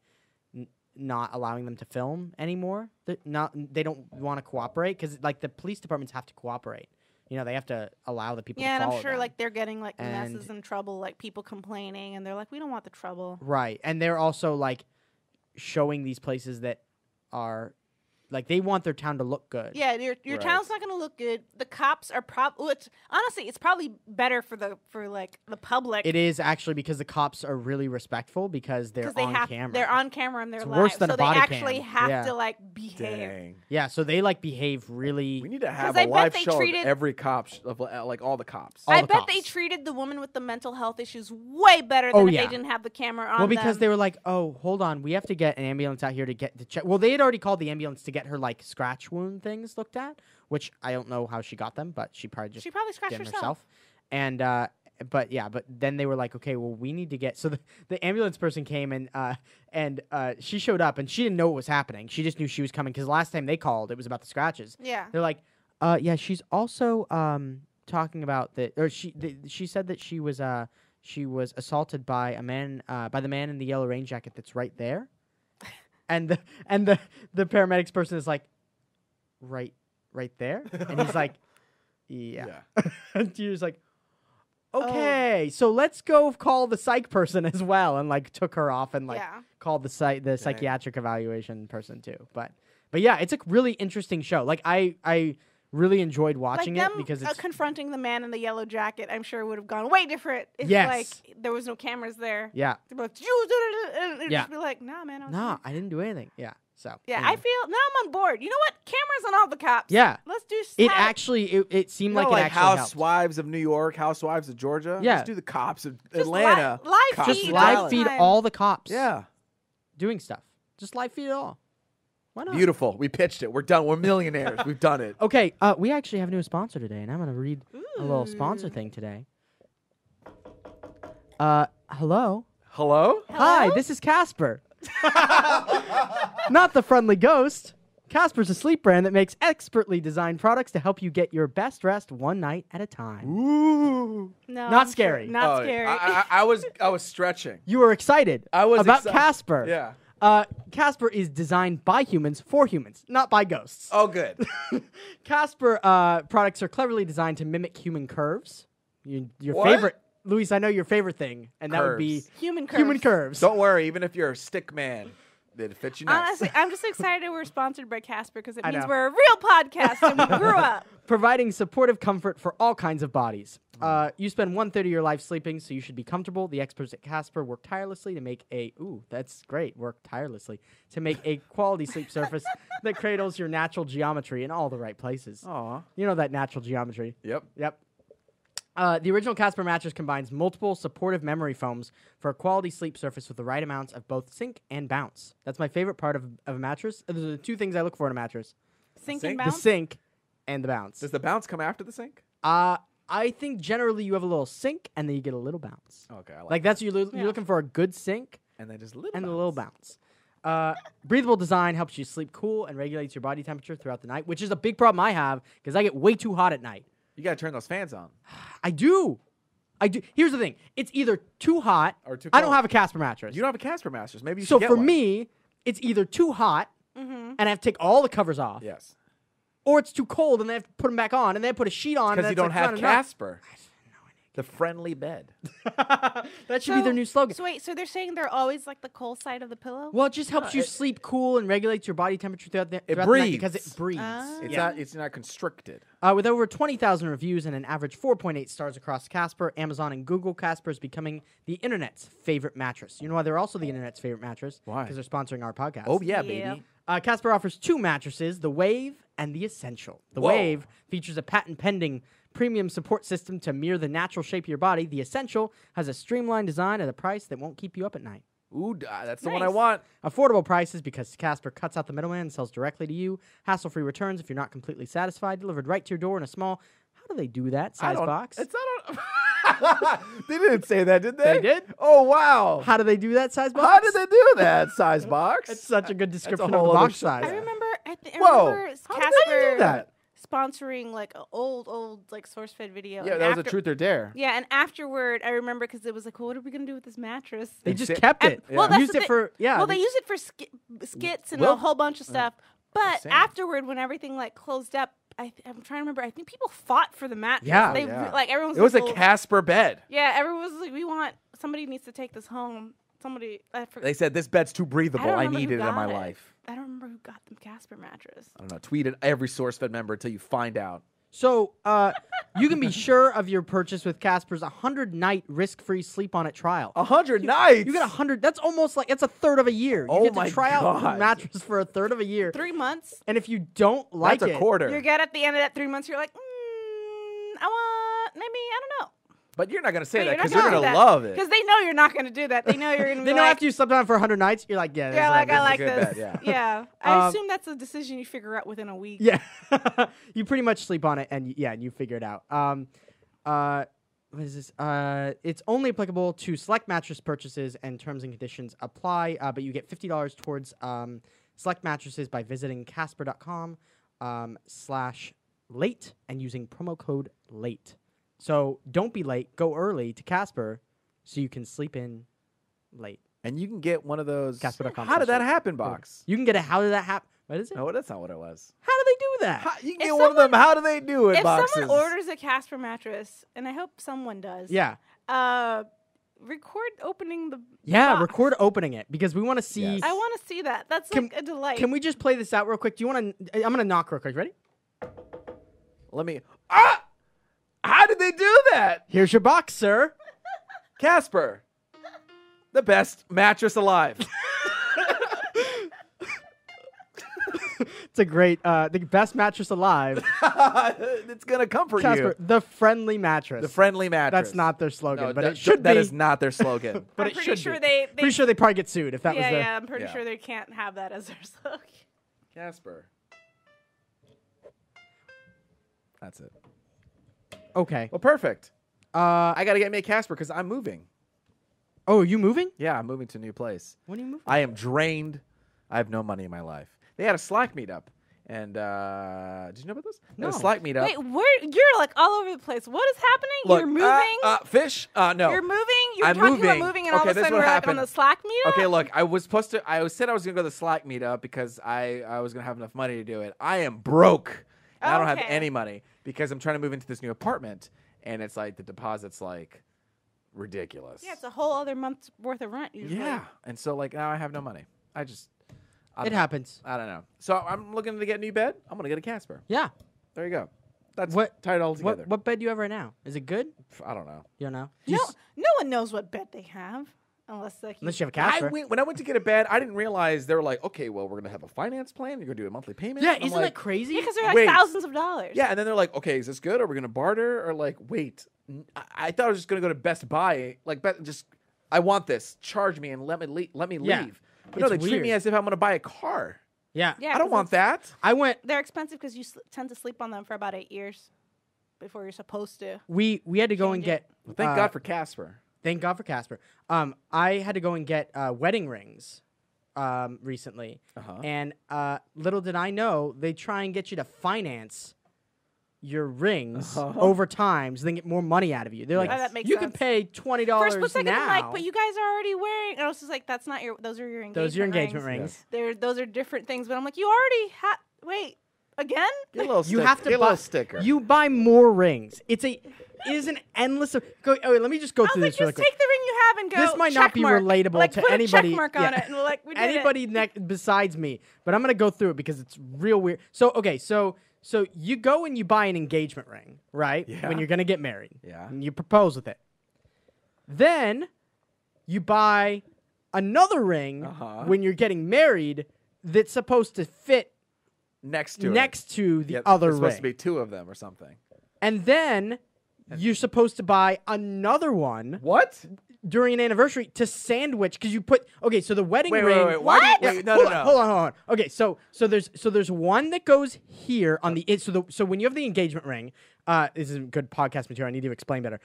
not allowing them to film anymore. They don't want to cooperate because like the police departments have to cooperate. You know, they have to allow the people. Yeah, to and follow I'm sure them. like they're getting like And- messes and trouble, like people complaining, and they're like, we don't want the trouble. Right, and they're also like showing these places that are like they want their town to look good. Yeah, your Right. town's not going to look good. The cops are probably honestly, it's probably better for the public. It is actually because the cops are really respectful because they're they on have camera. They're on camera and they're It's live, worse than so a body they actually cam. have Yeah. to like behave. Dang. Yeah, so they like behave really. We need to have 'Cause I a bet live they show treated- of every cop, of like all the cops. All I the bet cops. they treated the woman with the mental health issues way better Oh, than if yeah. they didn't have the camera on. Well, because them. they were like, "Oh, hold on, we have to get an ambulance out here to check." Well, they had already called the ambulance to get her like scratch wound things looked at, which I don't know how she got them, but she probably just scratched did them herself. And but then they were like, "Okay, well, we need to get." So the ambulance person came and she showed up and she didn't know what was happening. She just knew she was coming because last time they called, it was about the scratches. Yeah. They're like, yeah, she's also talking about that, or she said that she was assaulted by a man, by the man in the yellow rain jacket that's right there, and the paramedics person is like, right there, and he's like, yeah, and she was like, okay, so let's go call the psych person as well, and like took her off and like Yeah. called the psychiatric evaluation person too, but yeah, it's a really interesting show. Like I really enjoyed watching like it them, because it's confronting the man in the yellow jacket. I'm sure would have gone way different if Yes. like there was no cameras there. yeah. They'd be like, "Did you do it?" And it'd Yeah. just be like, "Nah, man, I was No, fine." I didn't do anything. Yeah. So Yeah, anyway. I feel now I'm on board. You know what? Cameras on all the cops. Yeah. Let's do. It have it. actually it seemed You know, like it like actually helped. Housewives of New York, Housewives of Georgia. Yeah. Just do the cops of Just Atlanta. live Cops feed Just of all live the Dallas. feed time. all the cops. Yeah. Doing stuff. Just live feed it all. Why not? Beautiful. We pitched it. We're done. We're millionaires. We've done it. Okay, we actually have a new sponsor today, and I'm gonna read a little sponsor thing today. Hello. Hello? Hi, this is Casper. Not the friendly ghost. Casper's a sleep brand that makes expertly designed products to help you get your best rest one night at a time. Ooh. No, Not I'm scary. Not Oh, scary. I was stretching. You were excited I was about exci- Casper. Yeah. Casper is designed by humans for humans, not by ghosts. Oh, good. Casper products are cleverly designed to mimic human curves. Your What? favorite, Luis, I know your favorite thing, and that would be Curves. Human curves. human curves. Don't worry. Even if you're a stick man, it'll fit you nice. Honestly, I'm just excited we're sponsored by Casper because it I means know. we're a real podcast and we grew up. Providing supportive comfort for all kinds of bodies. You spend 1/3 of your life sleeping, so you should be comfortable. The experts at Casper work tirelessly to make that's great. Work tirelessly to make a quality sleep surface that cradles your natural geometry in all the right places. Aw. You know that natural geometry. Yep. Yep. The original Casper mattress combines multiple supportive memory foams for a quality sleep surface with the right amounts of both sink and bounce. That's my favorite part of a mattress. Those are the two things I look for in a mattress: Sink Sink? and the bounce. sink and the bounce. Does the bounce come after the sink? I think generally you have a little sink and then you get a little bounce. Okay. I Like that's you're looking for a good sink and then just a little and bounce. a little bounce. Breathable design helps you sleep cool and regulates your body temperature throughout the night, which is a big problem I have because I get way too hot at night. You got to turn those fans on. I do. Here's the thing: it's either too hot Or too I don't cold. have a Casper mattress. You don't have a Casper Masters. Maybe you So should get for one. me, it's either too hot and I have to take all the covers off, Yes. or it's too cold and they have to put them back on and then put a sheet on. Because and you don't that's have like, it's not enough. Casper. The friendly bed. That should be their new slogan. So wait, so they're saying they're always like the cold side of the pillow? Well, it just helps you sleep cool and regulates your body temperature throughout the night because it breathes. breathes. It's not constricted. With over 20,000 reviews and an average 4.8 stars across Casper, Amazon, and Google, Casper is becoming the internet's favorite mattress. You know why they're also the internet's favorite mattress? Why? Because they're sponsoring our podcast. Oh yeah, Yeah. baby. Casper offers two mattresses, the Wave and the Essential. The Whoa. Wave features a patent-pending premium support system to mirror the natural shape of your body. The Essential has a streamlined design at a price that won't keep you up at night. Ooh, that's the one I Nice. want. Affordable prices because Casper cuts out the middleman and sells directly to you. Hassle-free returns if you're not completely satisfied. Delivered right to your door in a small, how do they do that, I size don't- box? It's not. They didn't say that, did they? They did? Oh wow. How do they do that, size box? How did they do that, size box? It's such a good That's description a of the whole other box show. size. I remember. I Whoa. remember How Casper did they do that? sponsoring like an old like SourceFed video. Yeah, and that was a after- truth or dare. Yeah, and afterward, I remember because it was like, well, what are we gonna do with this mattress? They And just sit- kept And- it. well, that's Used the it thi- for, yeah. Well, they use it for skits and Well- a whole bunch of stuff. But same. afterward, when everything like closed up, I'm trying to remember. I think people fought for the mattress. Yeah. they Yeah. like everyone was. It was a like, well, Casper bed. Yeah, everyone was like, somebody needs to take this home. Somebody. They said this bed's too breathable. I remember need who it in my got it. life. I don't remember who got the Casper mattress. I don't know. Tweet at every SourceFed member until you find out. So you can be sure of your purchase with Casper's 100-night risk-free sleep on it trial. 100 nights. You get 100. That's almost like it's a third of a year. Oh you get my to try out God. a mattress for a third of a year. 3 months. And if you don't like That's a it, quarter. You get at the end of that 3 months, you're like, I want maybe I don't know. But you're not going to say But that you're not because you're gonna going do to that. love it. Because they know you're not going to do that. They know you're going to be they know like, after you slept on it for 100 nights, you're like, yeah, yeah, like I like a good this. bet, Yeah. I assume that's a decision you figure out within a week. Yeah. You pretty much sleep on it, and and you figure it out. What is this? It's only applicable to select mattress purchases, and terms and conditions apply. But you get $50 towards select mattresses by visiting Casper.com /late and using promo code LATE. So don't be late. Go early to Casper so you can sleep in late. And you can get one of those. Casper.com How did that /late. happen box? You can get a how did that happen? What is it? No, that's not what it was. How do they do that? You can If get one of them. How do they do it? If boxes. someone orders a Casper mattress, and I hope someone does, Yeah. record opening the Yeah, box. record opening it because we want to see. Yes. I want to see that. That's Can- like a delight. Can we just play this out real quick? Do you want to? I'm gonna knock real quick. Ready? Let me. Ah! How did they do that? Here's your box, sir. Casper, the best mattress alive. It's a great, the best mattress alive. It's gonna comfort Casper, you. the friendly mattress. The friendly mattress. That's not their slogan, No, but that- it should That be. is not their slogan. But I'm it pretty should sure be. they Pretty sure they probably get sued if that was the. yeah, I'm pretty Yeah. sure they can't have that as their slogan. Casper. That's it. Okay. Well, perfect. I gotta get me a Casper because I'm moving. Oh, are you moving? Yeah, I'm moving to a new place. When are you moving? I am drained. I have no money in my life. They had a Slack meetup, and did you know about this? They had No. a Slack meetup. Wait, you're like all over the place. What is happening? Look, You're moving. fish. No. You're moving. You're I'm talking moving. about moving, and all Okay, of a this is sudden what we're happened. like on the Slack meetup. Okay, look, I was supposed to. I said I was gonna go to the Slack meetup because I was gonna have enough money to do it. I am broke. And I don't have Okay. any money because I'm trying to move into this new apartment, and it's like the deposit's like ridiculous. Yeah, it's a whole other month's worth of rent usually. Yeah, and so like now I have no money. I It don't- happens. I don't know. So I'm looking to get a new bed. I'm gonna get a Casper. Yeah. There you go. That's What- tied all together. What bed do you have right now? Is it good? I don't know. You don't know. No one knows what bed they have unless like Unless you have a Casper. When I went to get a bed, I didn't realize they were like, okay, well, we're gonna have a finance plan. You're gonna do a monthly payment. Yeah, I'm isn't like, that crazy? because they're like Wait. thousands of dollars. Yeah, and then they're like, okay, is this good? Are we gonna barter? Or like, wait, I thought I was just gonna go to Best Buy, like, just I want this. Charge me and let me leave. Yeah. But no, It's they treat me weird. as if I'm gonna buy a car. Yeah. Yeah, I don't 'cause want that. I went. They're expensive because you tend to sleep on them for about 8 years before you're supposed to. We had to go and Change it. get. Well, thank God for Casper. Thank God for Casper. I had to go and get wedding rings recently, and little did I know they try and get you to finance your rings over time, so they can get more money out of you. They're like, Oh, that makes you can sense. pay $20 For a split second, now. I'm like, but you guys are already wearing. And I was just like, that's not your. Those are your engagement. Those are your engagement rings. Those are different things. But I'm like, you already had. Wait, again? Get a little You have to get a buy. little sticker. You buy more rings. It is an endless. Go. Oh, wait, let me just go I was through like, this really just quick. take the ring you have and go. This might not check be mark. relatable like, to put anybody. A check mark on yeah. it, and we're like, we did Anybody besides me, but I'm gonna go through it because it's real weird. So okay, so you go and you buy an engagement ring, right? Yeah. When you're gonna get married, Yeah. and you propose with it. Then you buy another ring when you're getting married that's supposed to fit next to the Yeah, other there's ring, supposed to be two of them or something. and then you're supposed to buy another one What? during an anniversary to sandwich because you put so the wedding Wait, ring. wait, wait. Why do you- wait, no, hold no, no. on, hold on. Okay, so there's one that goes here on the so when you have the engagement ring, this is good podcast material. I need to explain better.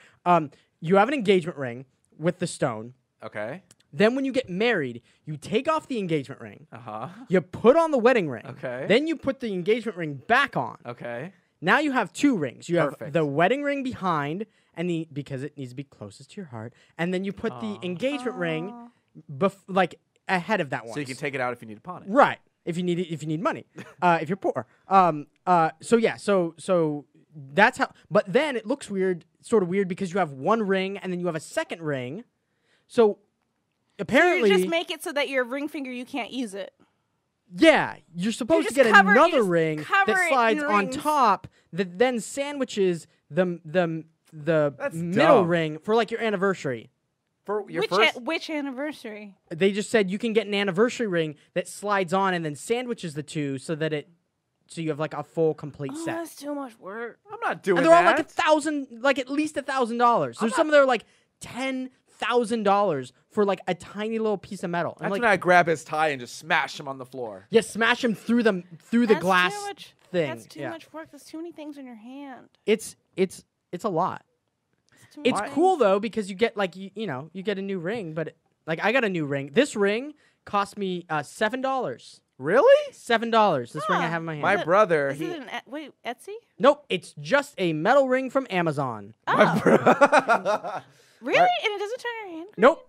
You have an engagement ring with the stone. Okay. Then when you get married, you take off the engagement ring. Uh-huh. You put on the wedding ring. Okay. Then you put the engagement ring back on. Okay. Now you have two rings. You have Perfect. the wedding ring behind, and because it needs to be closest to your heart, and then you put the engagement ring, like ahead of that one. So you can take it out if you need to pawn it. Right. If you need money, if you're poor. So that's how. But then it looks sort of weird, because you have one ring and then you have a second ring. So So apparently, you just make it so that your ring finger, you can't use it. Yeah, you're supposed to just get cover- you another just ring cover that it slides in on rings. top that then sandwiches the That's middle dumb. ring for like your anniversary. For your Which first, which anniversary? They just said you can get an anniversary ring that slides on and then sandwiches the two so you have like a full complete Oh, set. that's too much work. I'm not doing And they're all that. like $1,000, like at least $1,000. There's some that are like $10,000 for like a tiny little piece of metal. I'm That's like, when I grab his tie and just smash him on the floor. yeah, smash him through the That's glass too much, thing. That's too Yeah. much work. There's too many things in your hand. It's a lot. Too many It's things. cool though because you get like you get a new ring, but like I got a new ring. This ring cost me $7. Really? $7. This ring I Huh. have in my hand. My brother, Is it wait, Etsy? Nope, it's just a metal ring from Amazon. Oh, really? And it doesn't turn your hand? Nope.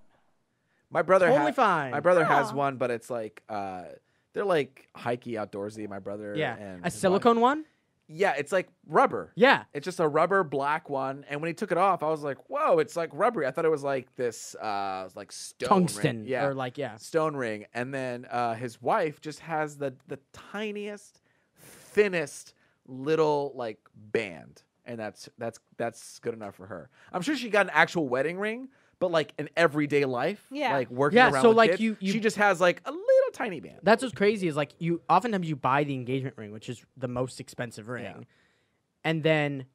my brother, Totally fine. My brother has Oh. one, but it's like they're like hikey, outdoorsy. My brother, Yeah. and A his wife. silicone one? Yeah, it's like rubber. Yeah. It's just a rubber black one, and when he took it off, I was like, "Whoa, it's like rubbery." I thought it was like this, like stone Tungsten. ring. Yeah, Or like, yeah. stone ring. And then his wife just has the tiniest, thinnest little like band, and that's good enough for her. I'm sure she got an actual wedding ring, but like in everyday life, Yeah. like working Yeah, around so, with like, kids, you- she just has like a little tiny band. That's what's crazy is like oftentimes you buy the engagement ring, which is the most expensive ring. Yeah. And then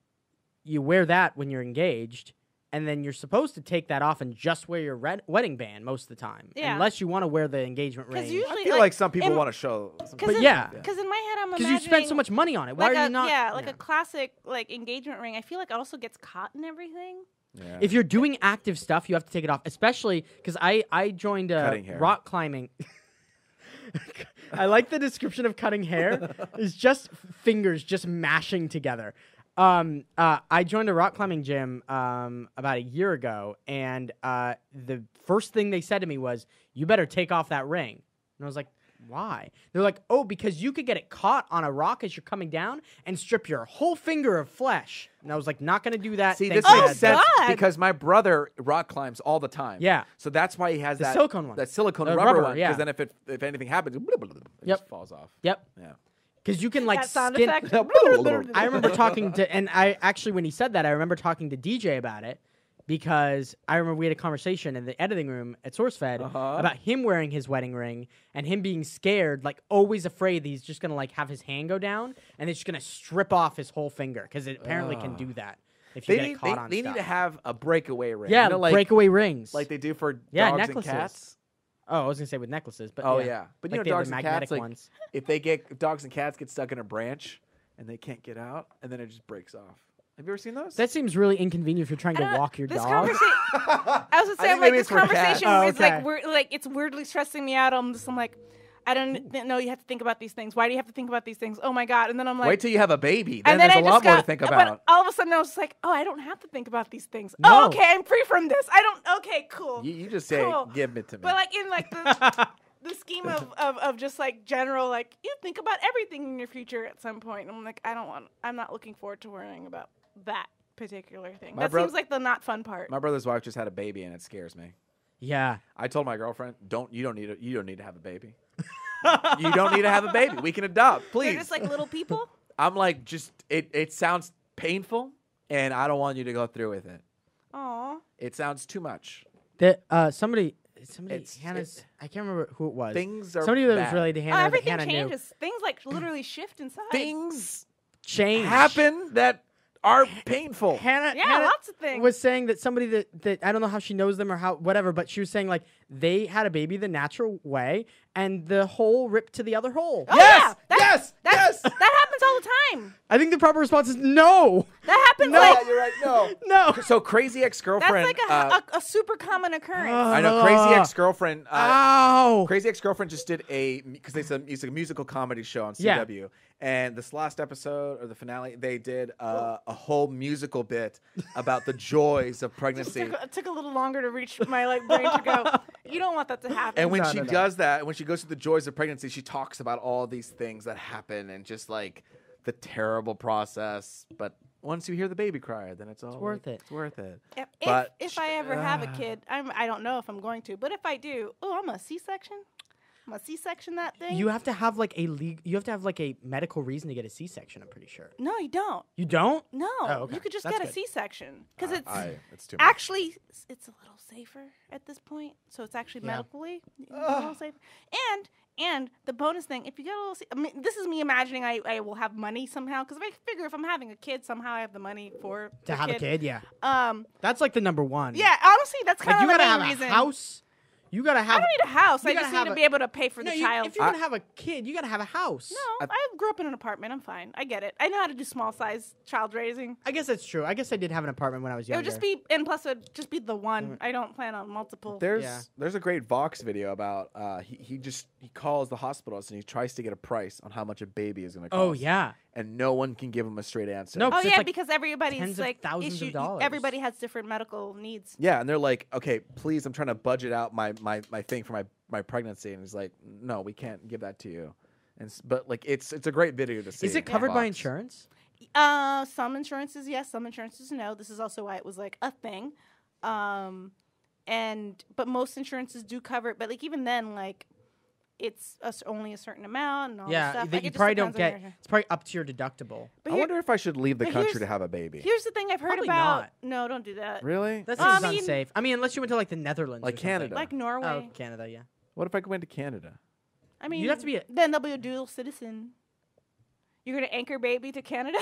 you wear that when you're engaged, and then you're supposed to take that off and just wear your wedding band most of the time. Yeah. Unless you want to wear the engagement 'Cause ring. usually- I feel like some people want to show. Some But yeah. Because in my head, I'm Because imagining you spend so much money on it. Why like are a, you not? Yeah, like a classic like engagement ring. I feel like it also gets caught in everything. Yeah. If you're doing active stuff, you have to take it off. Especially because I joined Cutting hair. rock climbing. I like the description of cutting hair. It's just fingers just mashing together. I joined a rock climbing gym about a year ago, and the first thing they said to me was, "You better take off that ring." And I was like, "Why?" They're like, "Oh, because you could get it caught on a rock as you're coming down and strip your whole finger of flesh." And I was like, "Not gonna do that." See, Thanks, this Dad." makes sense God. because my brother rock climbs all the time. Yeah. So that's why he has The that silicone one. that silicone The rubber rubber, one. yeah. Because then if anything happens, it Yep. just falls off. Yep. Yeah. Because you can like That sound skin. effect. I remember talking to, and I actually, when he said that, I remember talking to DJ about it because I remember we had a conversation in the editing room at SourceFed about him wearing his wedding ring and him being scared, like always afraid that he's just gonna like have his hand go down and it's just gonna strip off his whole finger because it apparently can do that if you They get need, caught on they stuff. need to have a breakaway ring. yeah, You know, like, breakaway rings. like they do for Yeah, dogs necklaces. and cats. oh, I was gonna say with necklaces, but Oh yeah. yeah, but Like you they know have dogs the and magnetic cats, like ones. if dogs and cats get stuck in a branch and they can't get out, and then it just breaks off. Have you ever seen those? That seems really inconvenient if you're trying to walk your this dog. Conversation, I was just I saying, think like maybe this it's for cats. conversation Oh, is like okay. it's weirdly stressing me out. I'm like, I don't know. You have to think about these things. Why do you have to think about these things? Oh my god! And then I'm like, Wait till you have a baby. Then and then there's I a just lot more to got- think But about. all of a sudden, I was just like, oh, I don't have to think about these things. No. Oh, okay, I'm free from this. I don't. Okay, cool. You just say, Cool. "Give it to me." But like in like the scheme of just like general, like you think about everything in your future at some point. And I'm like, I'm not looking forward to worrying about that particular thing. My That bro- seems like the not fun part. My brother's wife just had a baby, and it scares me. yeah. I told my girlfriend, you don't need to have a baby. You don't need to have a baby. We can adopt, They're please." just like little people. I'm like, just it sounds painful, and I don't want you to go through with it. Aw. It sounds too much. That somebody It's- Hannah's. I can't remember who it was. Things are somebody that was bad. related to Oh, Hannah. that everything Hannah knew. changes. Things like literally shift inside. Things Change happen that are painful. Hannah, Yeah, Hannah lots of things. was saying that somebody that I don't know how she knows them or how whatever, but she was saying like they had a baby the natural way and the hole ripped to the other hole. Oh, Yes! yeah, Yes! Yes! That happens all the time. I think the proper response is no, That happens No. like Yeah, you're right. No. no. So crazy ex-girlfriend. that's like a super common occurrence. I know. Crazy ex-girlfriend. Ow! Crazy Ex-Girlfriend just did because it's a musical comedy show on Yeah. CW, and this last episode or the finale, they did a whole musical bit about the joys of pregnancy. It took a little longer to reach my like brain to go. You don't want that to happen. And when No, she no, no. does that, when she goes through the joys of pregnancy, she talks about all these things that happen and just like the terrible process. But once you hear the baby cry, then it's all worth it. It's worth it. If I ever have a kid, I don't know if I'm going to, but if I do, I'm a C-section. I'm a C-section that thing. You have to have like you have to have like a medical reason to get a C-section. I'm pretty sure. No, you don't. You don't? No, okay. you could just That's get a good. C-section because it's too much. actually it's a little safer at this point. So it's actually medically a little safer. And the bonus thing, if you get a little, I mean, this is me imagining I will have money somehow because I figure if I'm having a kid, somehow I have the money to have a kid. Yeah. That's like the number one. Yeah, honestly, that's kind Like of you the gotta main have reason. a house. You gotta have. I don't need a house. you I gotta just need have to a- be able to pay for the child. If you're gonna have a kid, you gotta have a house. No, I grew up in an apartment. I'm fine. I get it. I know how to do small size child raising. I guess that's true. I guess I did have an apartment when I was It younger. would just be, and plus it would just be the one. I don't plan on multiple. There's a great Vox video about he calls the hospitals and he tries to get a price on how much a baby is going to cost. Oh yeah. And no one can give him a straight answer. No, Oh it's yeah, like because everybody's tens of like thousands of dollars. Everybody has different medical needs. Yeah, and they're like, okay, please, I'm trying to budget out my thing for my pregnancy, and he's like, no, we can't give that to you. But like, it's a great video to see. Is it covered by insurance? Some insurances yes, some insurances no. This is also why it was like a thing. But most insurances do cover it. But like even then, like it's only a certain amount and all that stuff. Like, you it just probably don't depends on get. your- It's probably up to your deductible. But I wonder if I should leave the but country here's- to have a baby. Here's the thing I've heard Probably about. not. No, don't do that. Really? That I seems mean- unsafe. I mean, unless you went to like the Netherlands, Like or something. Canada. Like Norway. Oh, Canada, yeah. What if I go into Canada? I mean, You'd have to be then they'll be a dual citizen. You're gonna anchor baby to Canada.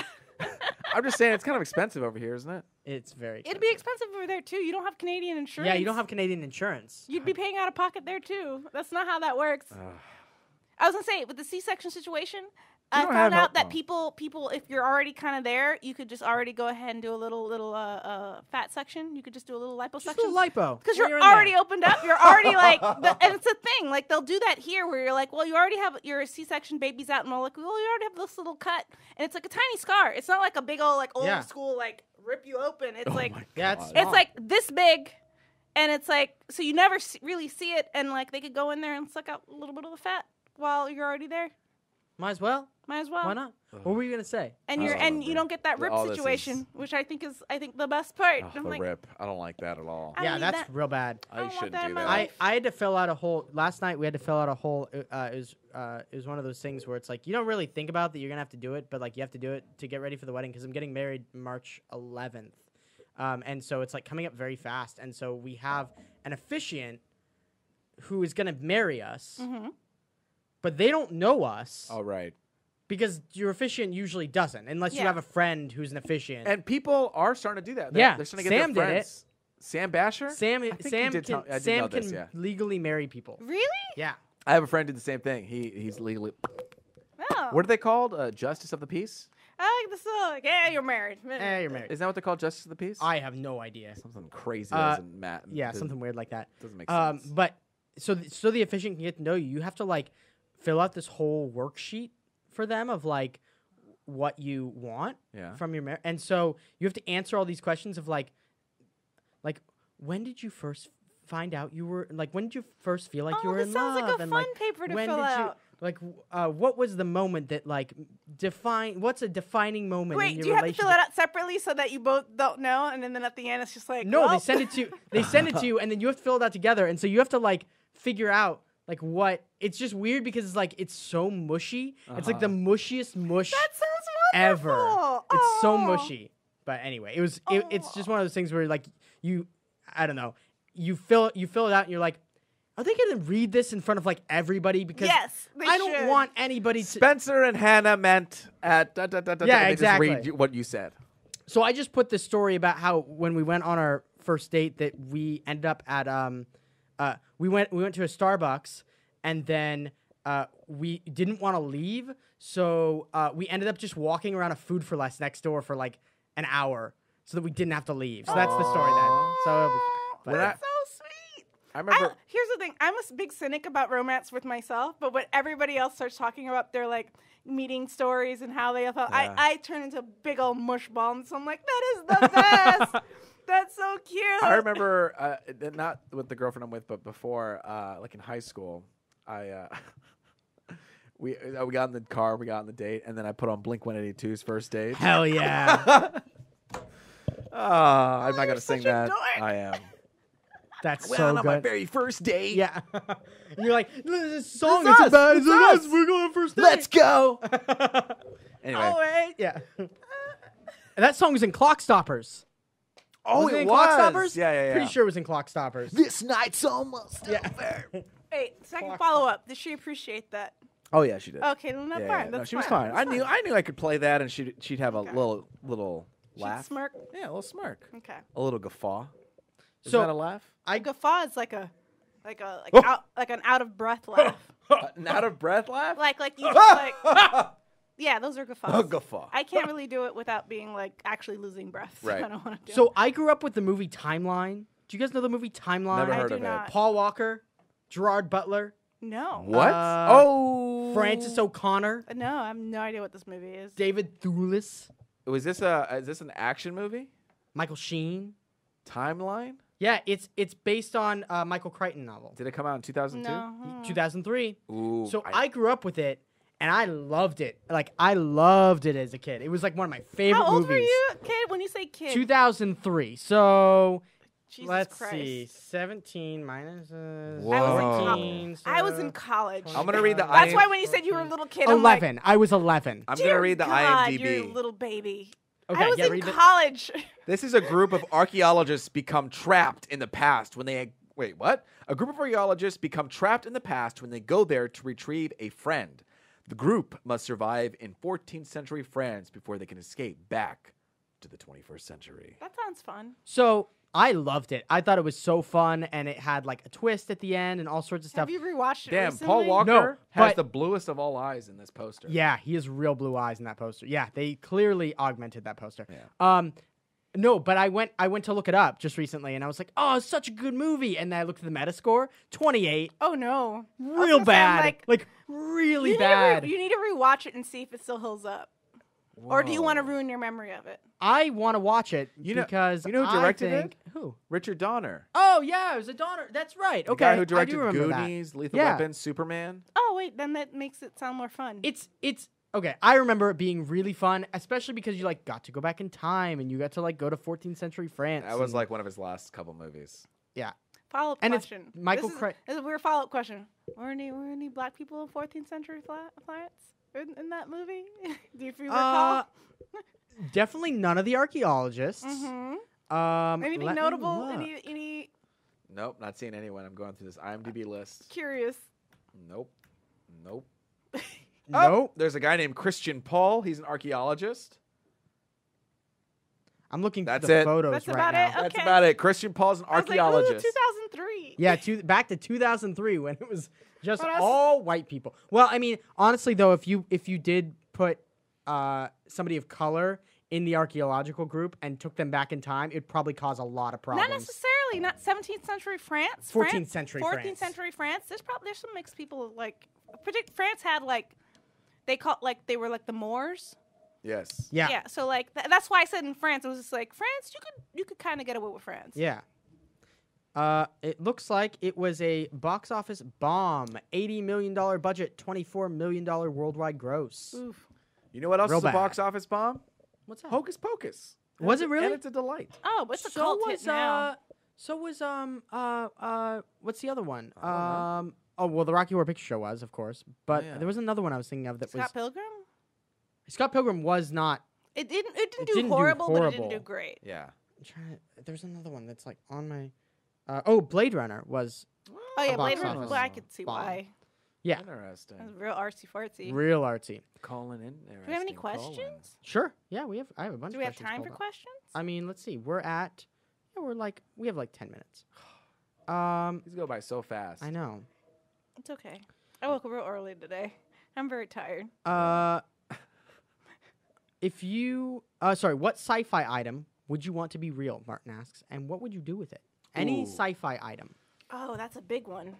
I'm just saying it's kind of expensive over here, isn't it? It's very. It'd be expensive over there too. You don't have Canadian insurance. Yeah, you don't have Canadian insurance. You'd be paying out of pocket there too. That's not how that works. I was gonna say with the C-section situation, I don't found have out that help, people, if you're already kind of there, you could just already go ahead and do a little fat section. You could just do a little liposuction. Just a little lipo. Because While you're in already there. opened up. You're already like, and it's a thing. Like they'll do that here, where you're like, well, you already have your C-section baby's out, and we're like, well, you already have this little cut, and it's like a tiny scar. It's not like a big old like old school like rip you open. It's like Yeah, it's it's small. like this big, and it's like so you never really see it, and like they could go in there and suck out a little bit of the fat while you're already there. Might as well. Might as well. Why not? What were you gonna say? And I you're don't and remember. you don't get that rip All this situation, is- which I think is the best part. Oh, I'm the like, rip. I don't like that at all. I Yeah, need that's that. real bad. I don't I want shouldn't that in do my that. life. I had to fill out a whole last night. We had to fill out a whole. It was one of those things where it's like you don't really think about that you're gonna have to do it, but like you have to do it to get ready for the wedding because I'm getting married March 11th, and so it's like coming up very fast. And so we have an officiant who is gonna marry us, but they don't know us All right. because your officiant usually doesn't, unless you Yeah. have a friend who's an officiant. And people are starting to do that. Yeah, They're starting to get Sam their did it. friends. Sam Basher? Sam I think Sam you did can tell- I did Sam know this, can yeah. legally marry people. Really? Yeah. I have a friend who did the same thing. He's legally. Oh. What are they called? Justice of the Peace? I like this. Yeah, you're married. You're married. Isn't that what they're called? Justice of the Peace? I have no idea. Something crazy Uh, doesn't matter. Yeah, something weird like that. Doesn't make sense. But so the officiant can get to know you. You have to like fill out this whole worksheet for them of like what you want Yeah. from your marriage, and so you have to answer all these questions of like when did you first find out you were like when did you first feel like you were this in sounds love like a and fun paper to when fill did out. you like what was the moment that like what's a defining moment in Wait, your do you have to relationship? fill it out separately so that you both don't know, and then at the end it's just like No, well, they send it to you. They send it to you, and then you have to fill it out together. And so you have to like figure out like what. It's just weird because it's like it's so mushy. It's like the mushiest mush That sounds ever. wonderful. It's so Aw. mushy. But anyway, it's just one of those things where like I don't know. You fill it out, and you're like, are they gonna read this in front of like everybody? Because Yes, they I don't should. want anybody to. Spencer and Hannah meant at Yeah, they exactly. Just read what you said. So I just put this story about how when we went on our first date that we ended up at we went to a Starbucks and then we didn't want to leave, so we ended up just walking around a Food for Less next door for like an hour so that we didn't have to leave. So that's the story then. So but That's so sweet. I remember. Here's the thing. I'm a big cynic about romance with myself, but when everybody else starts talking about their like meeting stories and how they felt, Yeah. I turn into a big old mush ball, and so I'm like, that is the best. That's so cute. I remember not with the girlfriend I'm with, but before, like in high school, we got in the car, we got on the date, and then I put on Blink-182's First Date. hell yeah. I'm not you're gonna sing such a that. dork. I am. That's Went so out on my good. very first date. Yeah. And you're like, this song It's is us. about It's us. us. We're going first date. Let's go. Anyway. Oh, wait. Yeah. And that song was in Clock Stoppers. Oh, Was it it in was. Clock Stoppers? Yeah. Pretty sure it was in Clock Stoppers. This night's almost over. Wait, second Clock follow-up. Did she appreciate that? Oh yeah, she did. Okay, then that's Yeah, fine. yeah. That's No, she was fine. fine. That's I knew I could play that, and she'd have a Okay. little She'd laugh. smirk. Yeah, a little smirk. Okay. A little guffaw. Is So- that a laugh? A guffaw is like an out of breath laugh. An out of breath laugh? like you just like yeah, those are guffaws. A guffaw. I can't really do it without being like actually losing breath. So Right. I don't want to do it. So I grew up with the movie Timeline. Do you guys know the movie Timeline? Never I heard do of not. it. Paul Walker, Gerard Butler, No. What? Oh. Francis O'Connor, No, I have no idea what this movie is. David Thewlis, Is this an action movie? Michael Sheen. Timeline? Yeah, it's based on a Michael Crichton novel. Did it come out in 2002? No. 2003. Ooh. So I grew up with it, and I loved it. Like, I loved it as a kid. It was like one of my favorite How old movies. were you, kid? When you say kid, 2003. So Jesus let's Christ. see. 17 minus Whoa. 14. I was in college. I'm gonna read the That's IM why when you said you were a little kid, I'm like, 11. I was 11. I'm dear gonna read the God, IMDb. you're a little baby. Okay, I was yeah, in read the- college. This is a group of archaeologists become trapped in the past when they wait, what? A group of archaeologists become trapped in the past when they go there to retrieve a friend. The group must survive in 14th century France before they can escape back to the 21st century. That sounds fun. So I loved it. I thought it was so fun, and it had like a twist at the end and all sorts of stuff. Have you rewatched it Damn, recently? Paul Walker No, has but- the bluest of all eyes in this poster. Yeah, he has real blue eyes in that poster. Yeah, they clearly augmented that poster. Yeah. No, but I went to look it up just recently, and I was like, oh, it's such a good movie. And then I looked at the Metascore, 28, Oh no, I was real gonna say, I'm bad, like, really you bad. you need to rewatch it and see if it still holds up, or do you want to ruin your memory of it? I want to watch it because you know who I directed think, it? Who? Richard Donner. Oh yeah, it was a Donner. That's right. The Okay, guy who I directed do remember that. Goonies, Lethal Yeah. Weapon, Superman. Oh wait, then that makes it sound more fun. It's okay. I remember it being really fun, especially because you like got to go back in time and you got to like go to 14th century France. That was and- like one of his last couple movies. yeah. Follow-up and it's question. Michael This is- Cra- This is a weird follow-up question. Were any black people in 14th century France in that movie? Do you recall? Definitely none of the archaeologists. Mm-hmm. Anything let me notable? look. Any Nope, not seeing anyone. I'm going through this IMDb list. curious? Nope. Nope. Nope. There's a guy named Christian Paul. He's an archaeologist. I'm looking through That's the it. photos That's right about now. it? That's Okay. about it. Christian Paul's an I was like, archaeologist. ooh, 2003. Yeah, back to 2003 when it was just But I was- all white people. Well, I mean, honestly though, if you did put somebody of color in the archaeological group and took them back in time, it'd probably cause a lot of problems. Not necessarily. Not 17th century France. 14th century 14th France. century France. There's some mixed people like. France had like, they were like the Moors. Yes. Yeah. Yeah. So like that's why I said in France it was just like France. You could kind of get away with France. Yeah. It looks like it was a box office bomb. $80 million budget, $24 million worldwide gross. Oof. You know what else Real is a bad. box office bomb? What's that? Hocus Pocus. Was it really? And it's a delight. Oh, but it's a so cult was hit now. so was what's the other one? I don't Oh well, the Rocky Horror Picture Show was, of course, but yeah. there was another one I was thinking of that Scott Pilgrim. was Scott Pilgrim was not. It didn't It do didn't do horrible, but it didn't horrible. do great. Yeah. There's another one that's like on my. Blade Runner was Oh yeah, A box Blade Runner. office Well, I could see bomb. why. yeah Interesting. It was real artsy fartsy. real artsy. Calling in. Do we have any questions? Sure, yeah, I have a bunch. Do of we have questions time for pulled up. questions? I mean, let's see. We have like 10 minutes. These go by so fast. I know. It's okay. I woke up real early today. I'm very tired. If you, what sci-fi item would you want to be real? Martin asks, and what would you do with it? Any Ooh. sci-fi item. Oh, that's a big one.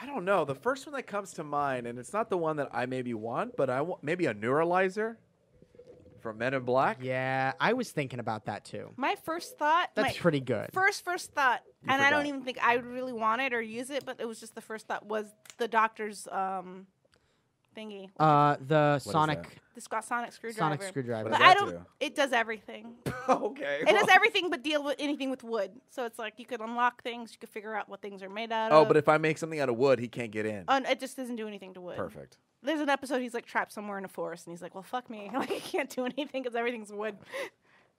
I don't know. The first one that comes to mind, and it's not the one that I maybe want, but I want maybe a neuralizer from Men in Black. Yeah, I was thinking about that too. My first thought. That's my pretty good. First thought, You and I don't forgot. even think I would really want it or use it, but it was just the first thought was the doctor's thingy. The is sonic that? The sonic screwdriver. sonic screwdriver. What But does I that don't. do? It does everything. Okay. It does everything but deal with anything with wood. So it's like you could unlock things. You could figure out what things are made out Oh, of. but if I make something out of wood, he can't get in. It just doesn't do anything to wood. Perfect. There's an episode he's like trapped somewhere in a forest, and he's like, "Well, fuck me. Like I can't do anything because everything's wood.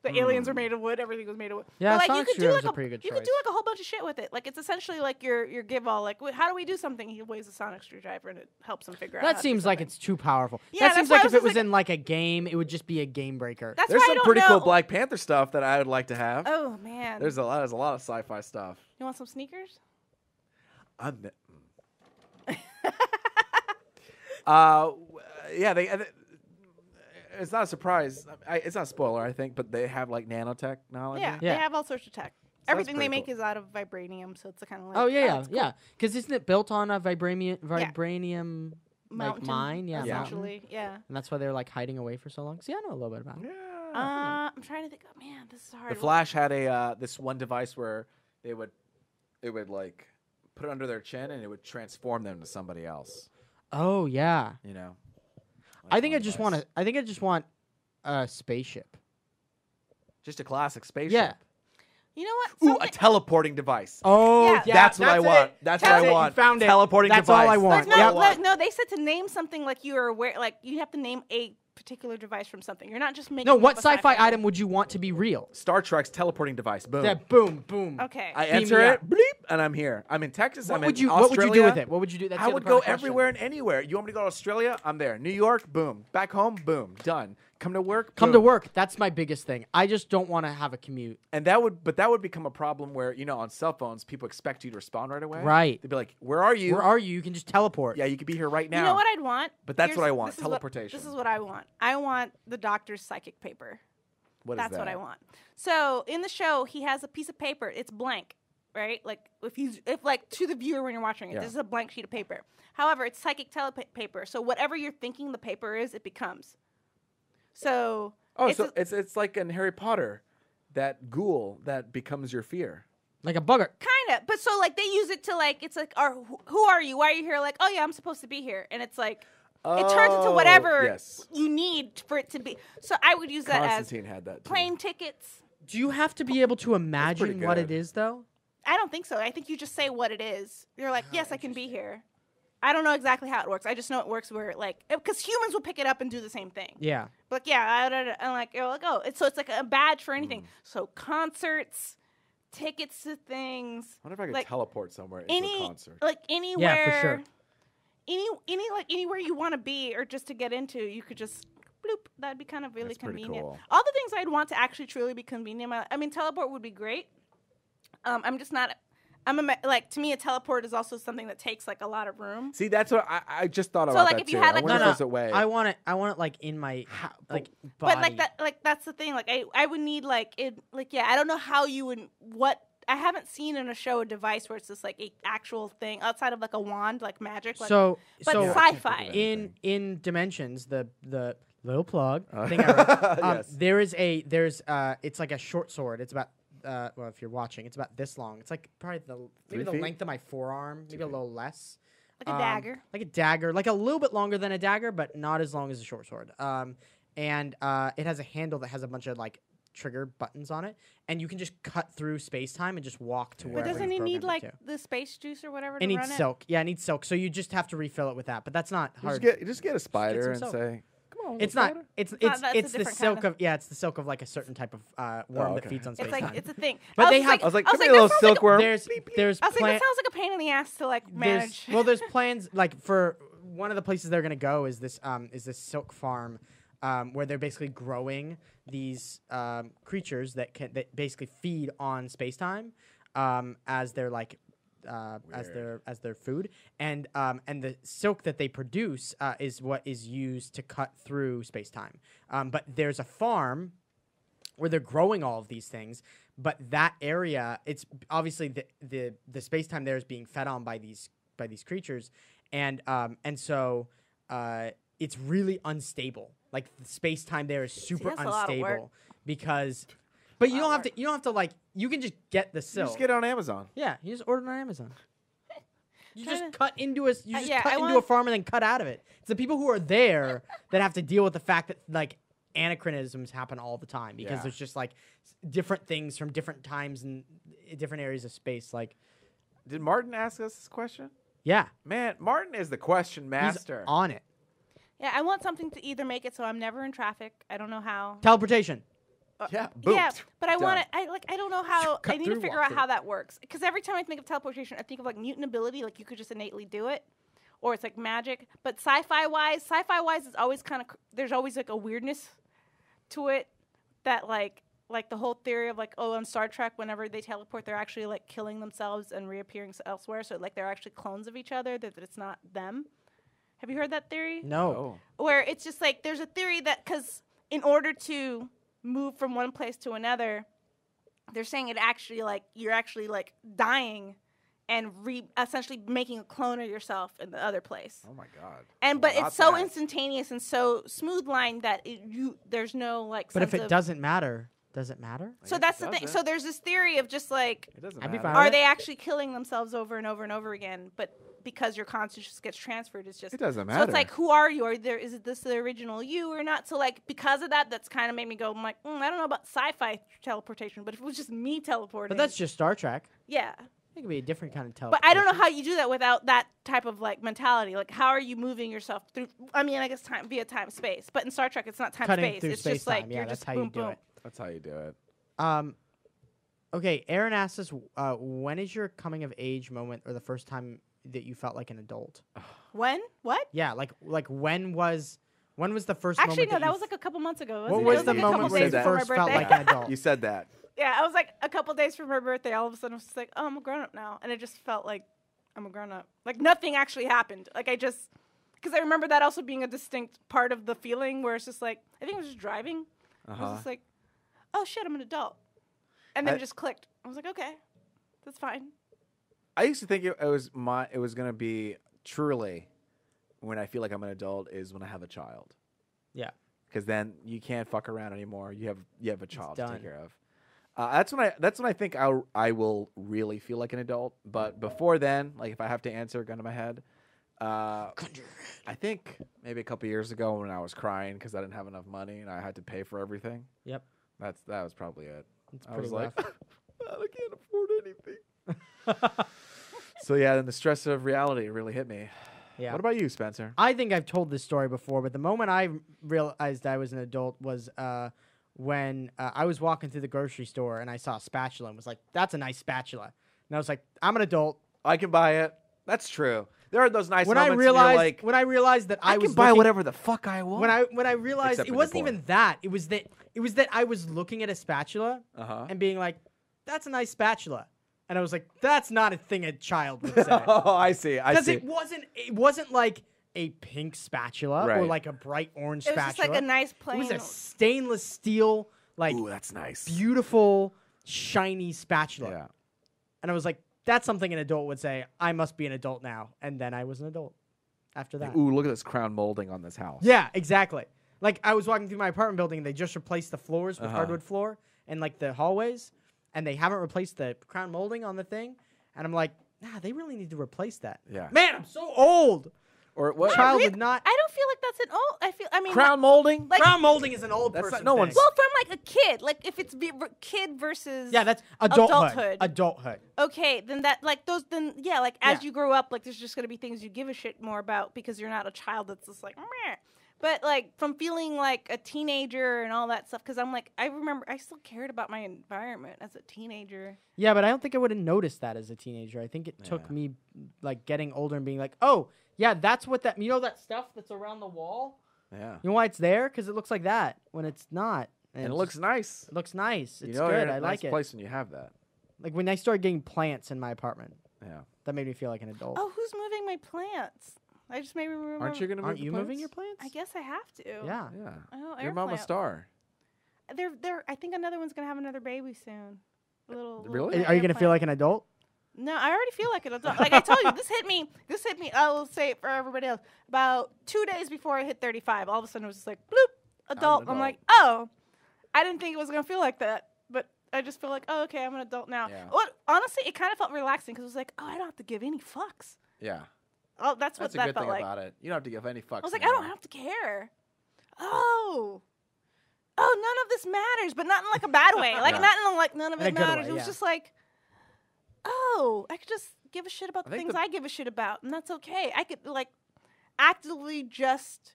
The aliens are made of wood. Everything was made of wood." Yeah, but, like, sonic you could do screwdriver's like a pretty good You could choice. do like a whole bunch of shit with it. Like it's essentially like your give all. Like, how do we do something? He weighs a sonic screwdriver, and it helps him figure out. How That to do seems like something. it's too powerful. Yeah, that that's seems why like I if was it was just in like a game, it would just be a game breaker. That's There's why I some don't pretty know. cool Black Panther stuff that I would like to have. Oh man. There's a lot of sci-fi stuff. You want some sneakers? Yeah, it's not a surprise. It's not a spoiler, I think, but they have like nanotechnology. Yeah, Yeah. they have all sorts of tech. that's Everything they pretty make cool. is out of vibranium, so it's kind of like. Oh yeah, it's cool. yeah. Because isn't it built on a vibranium like Mountain, mine? Yeah, mountain. essentially. Yeah. And that's why they're like hiding away for so long. See, I know a little bit about it. Yeah. I'm trying to think. Oh man, this is hard. The Flash had this one device where it would like put it under their chin and it would transform them to somebody else. Oh yeah. You know. I think I One just device. want a spaceship. Just a classic spaceship. Yeah. You know what? Ooh, a Something- teleporting device. Oh, Yeah. That's what I want. it. That's That's what I it. want. You found it. Teleporting That's device. all I want. Like, no, Yep. no, they said to name something like you are aware. Like you have to name a particular device from something. You're not just making. No, up what a sci-fi item would you want to be real? Star Trek's teleporting device. Boom. Yeah, boom, boom. Okay. I Beam enter me it, up. bleep, and I'm here. I'm in Texas. What I'm would in you Australia. do with it? What would you do? That's I the would other go part of the question. everywhere and anywhere. You want me to go to Australia? I'm there. New York? Boom. Back home? Boom. Done. Come to work? Come to boom. work. That's my biggest thing. I just don't want to have a commute. And that would become a problem where, on cell phones, people expect you to respond right away. Right. They'd be like, "Where are you?" Where are you? You can just teleport. Yeah, you could be here right now. You know what I'd want? But that's Here's- what I want, this is what- teleportation. This is what I want. I want the doctor's psychic paper. What is That's that? what I want. So in the show, he has a piece of paper. It's blank, right? Like if like to the viewer when you're watching it, Yeah. this is a blank sheet of paper. However, it's psychic paper. So whatever you're thinking the paper is, it becomes. So. Oh, it's so a- it's like in Harry Potter, that ghoul that becomes your fear. Like a bugger. Kind of, but so like they use it to like it's like, who are you? Why are you here? Like, oh yeah, I'm supposed to be here, and it's like it turns into Oh, whatever yes. you need for it to be. So I would use that Constantine had that too. as plane tickets. Do you have to be able to imagine pretty what good. it is, though? I don't think so. I think you just say what it is. You're like, yes, I can be here. I don't know exactly how it works. I just know it works where like because humans will pick it up and do the same thing. Yeah. But yeah, I'm like, you're like, oh, it's like a badge for anything. So concerts, tickets to things. I wonder if I could like, teleport somewhere into a concert. Like anywhere. Yeah, for sure. Anywhere you want to be or just to get into, you could just bloop. That'd be kind of really That's pretty convenient. cool. All the things I'd want to actually truly be convenient. I mean, teleport would be great. I'm just not. Like to me, a teleport is also something that takes like a lot of room. See, that's what I just thought So, about like, that if you too. had, I like, wonder if no, there's a way. I want it like in my like body. But like that's the thing. Like I would need like it. Like yeah, I don't know how you would what. I haven't seen in a show a device where it's just like a actual thing outside of like a wand, like magic. Like, So but so Yeah, I can't think sci-fi. of in Dimensions, the little plug Uh, thing I read, yes. there's it's like a short sword. It's about well, if you're watching, it's about this long. It's like probably maybe 3 the feet? length of my forearm, maybe a little less. Like a dagger. Like a dagger, like a little bit longer than a dagger, but not as long as a short sword. And it has a handle that has a bunch of like trigger buttons on it, and you can just cut through space time and just walk to But wherever. doesn't you've it need programmed like to. the space juice or whatever It to needs run silk. Yeah, it needs silk. So you just have to refill it with that. But that's not hard. just get a spider some and soap. say, "Come on." It's little not. spider." It's not- that's a it's the different silk kind of- of it's the silk of like a certain type of worm that okay. feeds on space It's like time. it's a thing. But I they was have- I was like, I "Come was here, little that sounds like silkworm." There's I was like, that sounds like a pain in the ass to like manage. there's plans like for one of the places they're gonna go is this silk farm where they're basically growing these creatures that basically feed on space time as their like as their food, and the silk that they produce is what is used to cut through space time. But there's a farm where they're growing all of these things, but that area, it's obviously the space time there is being fed on by these creatures, and so it's really unstable. Like the space time there is super that's a lot of work. unstable because. But you lot don't of have to. You don't have to like. You can just get the You silk. just get it on Amazon. Yeah, you just order it on Amazon. You Trying just to- cut into a cut I into a want- farm and then cut out of it. It's the people who are there that have to deal with the fact that like anachronisms happen all the time because Yeah. there's just like different things from different times and different areas of space. Like, Did Martin ask us this question? yeah, Man, Martin is the question master. he's on it. Yeah, I want something to either make it so I'm never in traffic. I don't know how. Teleportation. Yeah, boom. Yeah, but I Done. want it. I don't know how. Cut I need to through, figure walk out how that works. Because every time I think of teleportation, I think of like mutant ability, like you could just innately do it, or it's like magic. But sci-fi wise, is always kind of there's always like a weirdness to it that like the whole theory of like on Star Trek, whenever they teleport, they're actually like killing themselves and reappearing elsewhere. So like they're actually clones of each other. That it's not them. Have you heard that theory? No. Oh. Where it's just like there's a theory that because in order to move from one place to another, they're saying it actually like you're actually like dying and essentially making a clone of yourself in the other place. Oh my god. And but Not it's so that. instantaneous and so smooth line that there's no like. But if sense it of, doesn't matter, does it matter? so guess that's it the thing. doesn't. So there's this theory of just like, It doesn't I'd be matter. fine are with they actually killing themselves over and over and over again? But because your consciousness gets transferred, it's just It doesn't So matter. it's like, who are you? Is this the original you or not? So like, because of that, that's kind of made me go, I'm like, I don't know about sci-fi teleportation, but if it was just me teleporting, But that's just Star Trek. yeah. It could be a different kind of But teleportation. I don't know how you do that without that type of like mentality. Like, how are you moving yourself through? I mean, I guess time via time space, but in Star Trek, it's not time Cutting space. through It's just like space-time. Yeah, you're that's just how boom, you do boom. it. That's how you do it. Okay, Aaron asked us, when is your coming of age moment or the first time that you felt like an adult? When? What? Yeah, like when was the first Actually, moment no, that you was like a couple months ago. what Wasn't it? was It was the like a moment couple when days you before my first felt birthday. like an adult? You said that. Yeah, I was like a couple days from her birthday. All of a sudden, I was just like, oh, I'm a grown up now, and it just felt like I'm a grown up. Like nothing actually happened. Like because I remember that also being a distinct part of the feeling where it's just like I think I was just driving. I was just like, oh shit, I'm an adult, and then it just clicked. I was like, okay, that's fine. I used to think it was gonna be truly when I feel like I'm an adult is when I have a child. Yeah. Because then you can't fuck around anymore. You have a child to done. take care of. That's when I think I will really feel like an adult. But before then, like if I have to answer, gun to my head, I think maybe a couple years ago when I was crying because I didn't have enough money and I had to pay for everything. Yep. That was probably it. It's I pretty was rough. like, I can't afford anything. So yeah, then the stress of reality really hit me. Yeah. What about you, Spencer? I think I've told this story before, but the moment I realized I was an adult was when I was walking through the grocery store and I saw a spatula and was like, that's a nice spatula. And I was like, I'm an adult. I can buy it. That's true. There are those nice When I moments when you're like, when I realized that I was can buy looking- whatever the fuck I want. when I realized Except it when wasn't you're even that. It was that I was looking at a spatula and being like, that's a nice spatula. And I was like, that's not a thing a child would say. Oh, I see. I Because see. it wasn't like a pink spatula or Right. like a bright orange It was spatula. just like a nice It plain. was a stainless steel, like Ooh, that's nice. beautiful, shiny spatula. Yeah. And I was like, that's something an adult would say. I must be an adult now. And then I was an adult after that. Ooh, look at this crown molding on this house. Yeah, exactly. Like I was walking through my apartment building and they just replaced the floors with hardwood floor and like the hallways, and they haven't replaced the crown molding on the thing. And I'm like, nah, they really need to replace that. Yeah. Man, I'm so old. Or what? Child would not. I don't feel like that's an old. I mean, Crown molding? like Crown molding is an old That's person not- no thing. one's- well, from like a kid. Like if it's kid versus Yeah, that's adulthood. adulthood. Adulthood. Okay, then that like those then yeah, like as Yeah. you grow up, like there's just gonna be things you give a shit more about because you're not a child that's just like meh. But like from feeling like a teenager and all that stuff, because I'm like I remember I still cared about my environment as a teenager. Yeah, but I don't think I would have noticed that as a teenager. I think it took Yeah. me like getting older and being like, oh, yeah, that's what that, you know, that stuff that's around the wall? Yeah. You know why it's there? Because it looks like that when it's not. And it it's- looks nice. It looks nice. You It's know, you're good. in a I nice like it. place when you have that. Like when I started getting plants in my apartment, Yeah. that made me feel like an adult. Oh, who's moving my plants? I just made me remember. Aren't you gonna move Aren't the you moving plants? your plants? I guess I have to. Yeah. Yeah. Oh, Your air mama plant. star. They're. I think another one's gonna have another baby soon. Really? Are you going to feel like an adult? No, I already feel like an adult. Like I told you, this hit me. I will say it for everybody else. About 2 days before I hit 35, all of a sudden it was just like, bloop, adult. I'm adult. like, oh, I didn't think it was gonna feel like that, but I just feel like, oh, okay, I'm an adult now. Yeah. What? Honestly, it kind of felt relaxing because it was like, oh, I don't have to give any fucks. Yeah. Oh, that's what That's a that good felt thing like. about it. You don't have to give any fucks. I was like, I don't have to care. Oh, none of this matters, but not in like a bad way. Like Yeah. not in like none of In a it good matters. way, It was yeah. just like, oh, I could just give a shit about I the think things I give a shit about, and that's okay. I could like actively just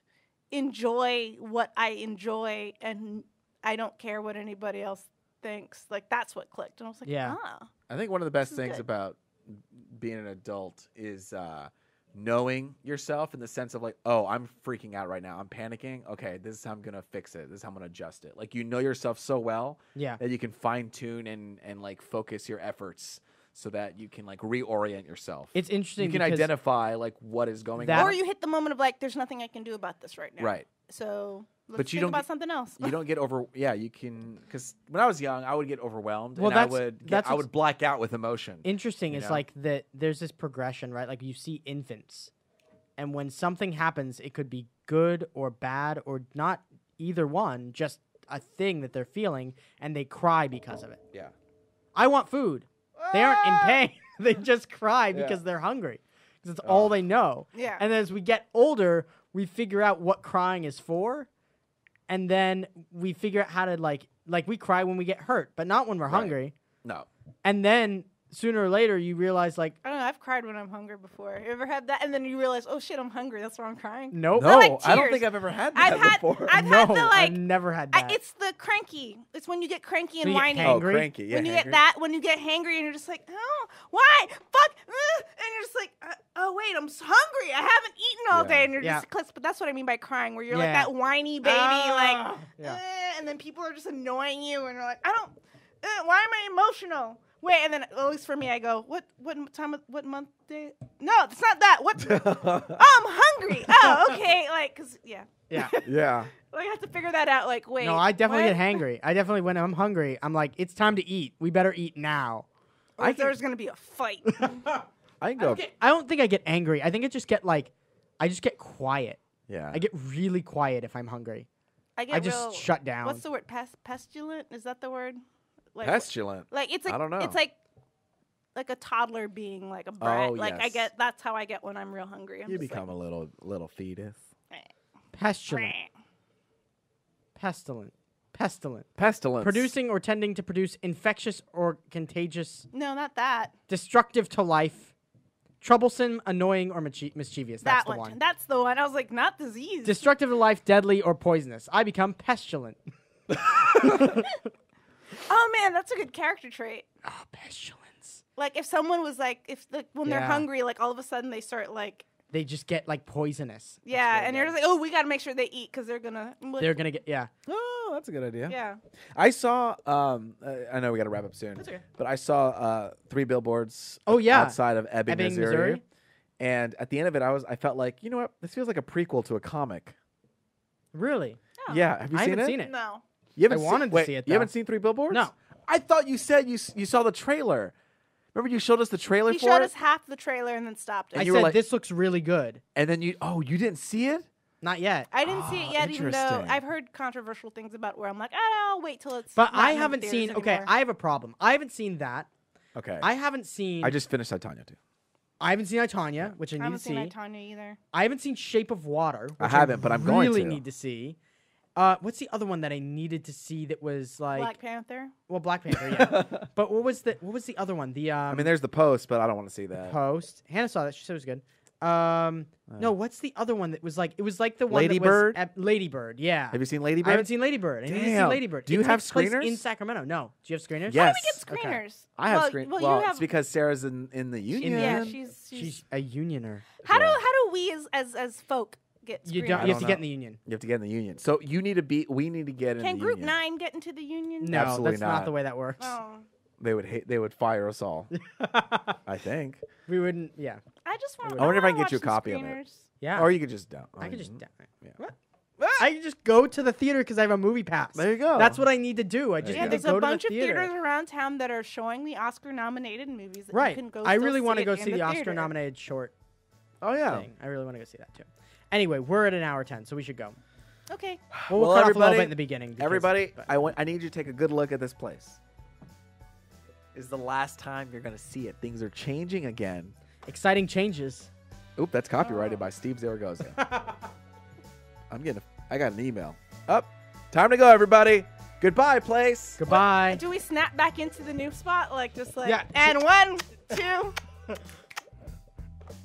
enjoy what I enjoy, and I don't care what anybody else thinks. Like that's what clicked, and I was like, Yeah. ah, I think one of the best This is things good. about being an adult is knowing yourself in the sense of like, oh, I'm freaking out right now. I'm panicking. Okay, this is how I'm going to fix it. This is how I'm going to adjust it. Like, you know yourself so well Yeah. that you can fine tune and like focus your efforts so that you can like reorient yourself. It's interesting You can because identify like what is going that- on. or you hit the moment of like, there's nothing I can do about this right now. Right. So let's But you think don't about get- something else. You don't get you can, because when I was young, I would get overwhelmed Well, and I that's I what's would black out with emotion. interesting you is know? like that there's this progression, right? Like you see infants, and when something happens, it could be good or bad or not either one, just a thing that they're feeling, and they cry because of it. Yeah. I want food. They aren't in pain. They just cry Yeah. because they're hungry. Because it's all they know. Yeah. And as we get older, we figure out what crying is for, and then we figure out how to like we cry when we get hurt, but not when we're Right. hungry. No. And then sooner or later, you realize like, I don't know. I've cried when I'm hungry before. You ever had that? And then you realize, oh shit, I'm hungry. That's why I'm crying. nope. No, like I don't tears. think I've ever had I've that had- before. I've no, had the, like- I've never had that. It's the cranky. It's when you get cranky and When you get whiny. hangry. Oh, cranky. Yeah, When you hangry. get that, when you get hangry and you're just like, oh, why? Fuck. And you're just like, oh, wait, I'm hungry. I haven't eaten all Yeah. day. And you're Yeah. just clicks. But that's what I mean by crying, where you're like Yeah. that whiny baby, like, Yeah. and then people are just annoying you. And you're like, why am I emotional? Wait, and then at least for me, I go, what time, what month, day? No, it's not that. What? Oh, I'm hungry. Oh, okay. Like, cause yeah, Yeah. Yeah. like I have to figure that out. Like, wait. No, I definitely what? get hangry. I definitely, when I'm hungry, I'm like, it's time to eat. We better eat now. Or there's gonna be a fight. I can go. I don't think I get angry. I think I just get quiet. Yeah. I get really quiet if I'm hungry. I get I just real, shut down. What's the word? Pestilent? Is that the word? Like, pestilent. Like it's like I don't know. It's like a toddler being like a brat. Oh, like I yes. get. That's how I get when I'm real hungry. I'm You just become a little fetus. Pestilent. like, Pestilent. Pestilence. Producing or tending to produce infectious or contagious, no, not that. destructive to life, troublesome, annoying, or mischievous. That's That the one. one. That's the one. I was like, not disease. Destructive to life, deadly, or poisonous. I become pestilent. Oh man, that's a good character trait. Oh, pestilence. Like if someone was like, when they're Yeah. hungry, like all of a sudden they start like, They just get like poisonous. yeah, really and you're good. just like, oh, we got to make sure they eat because they're gonna. Like, They're gonna get Oh, that's a good idea. yeah. I saw. I know we got to wrap up soon. That's okay. But I saw 3 billboards. Oh, yeah. Outside of Ebbing, Ebbing, Missouri. Missouri. And at the end of it, I felt like, you know what? This feels like a prequel to a comic. Really. Oh. Yeah. Have you I seen haven't it? seen it. No. You haven't I seen- wanted to wait, see it, You haven't though. seen 3 billboards? No. I thought you said you saw the trailer. Remember you showed us the trailer He for showed it? us half the trailer and then stopped it. I you were said like- this looks really good. And then you didn't see it? Not yet. I didn't see it yet, even though interesting. I've heard controversial things about where I'm like, I'll wait till it's. But not I in the haven't theaters seen. Okay, anymore. I have a problem. I haven't seen that. Okay. I haven't seen. I just finished Titania too. I haven't seen Titania, which I I need haven't to seen see. Tanya either. I haven't seen Shape of Water. I which haven't, but I'm going really to. need to see. What's the other one that I needed to see that was like Black Panther. well Black Panther, yeah. But what was the other one? The I mean, there's the post, but I don't want to see that. Post. Hannah saw that. She said it was good. No, what's the other one that was like? It was like the one Lady that was Bird? Lady Bird. Yeah. Have you seen Lady Bird? I haven't seen Lady Bird. I need to see Damn. Lady Bird. Do you It have takes place screeners? in Sacramento? No. Do you have screeners? Yes. We get screeners. I have well, screen. Well, Well, you have. it's because Sarah's in the union. yeah, She's she's. a unioner. How Yeah. do we as folk get screeners? You don't. I You have don't to get know. in the union. You have to get in the union. So you need to be. We need to get in Can the Group union. 9 get into the union? No, Absolutely that's not not. the way that works. Oh, They would hate. They would fire us all. I think. We wouldn't. Yeah. I just want. I wonder if I can wanna get you a watch some copy of it. screeners. Yeah. Or you could just don't. I could just. Yeah. What? I can just go to the theater because I have a movie pass. There you go. That's what I need to do. I just Yeah, need there's to go a bunch to of the theater. theaters around town that are showing the Oscar-nominated movies. That Right. You can go I still really want to it go in see the theater. Oscar-nominated short Oh yeah. thing. I really want to go see that too. Anyway, we're at an hour 10, so we should go. Okay. We'll Well, cut off a everybody- little bit in the beginning. because- Everybody, but- I need you to take a good look at this place. This is the last time you're gonna see it. Things are changing again. exciting changes. Oop, that's copyrighted by Steve Zaragoza. I got an email. Up. Time to go, everybody. Goodbye, place. Goodbye. Do we snap back into the new spot? Like, just like, Yeah. and 1, 2.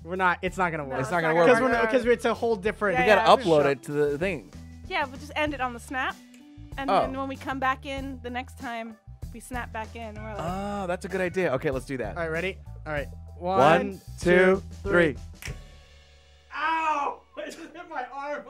We're not. It's not gonna work. It's not gonna work. Because it's a whole different. Yeah, You gotta for upload sure. it to the thing. Yeah, we'll just end it on the snap. And Oh. then when we come back in the next time, we snap back in. And we're like, Oh, that's a good idea. Okay, let's do that. All right, ready? All right. 1, 2, 3. Ow! I just hit my arm.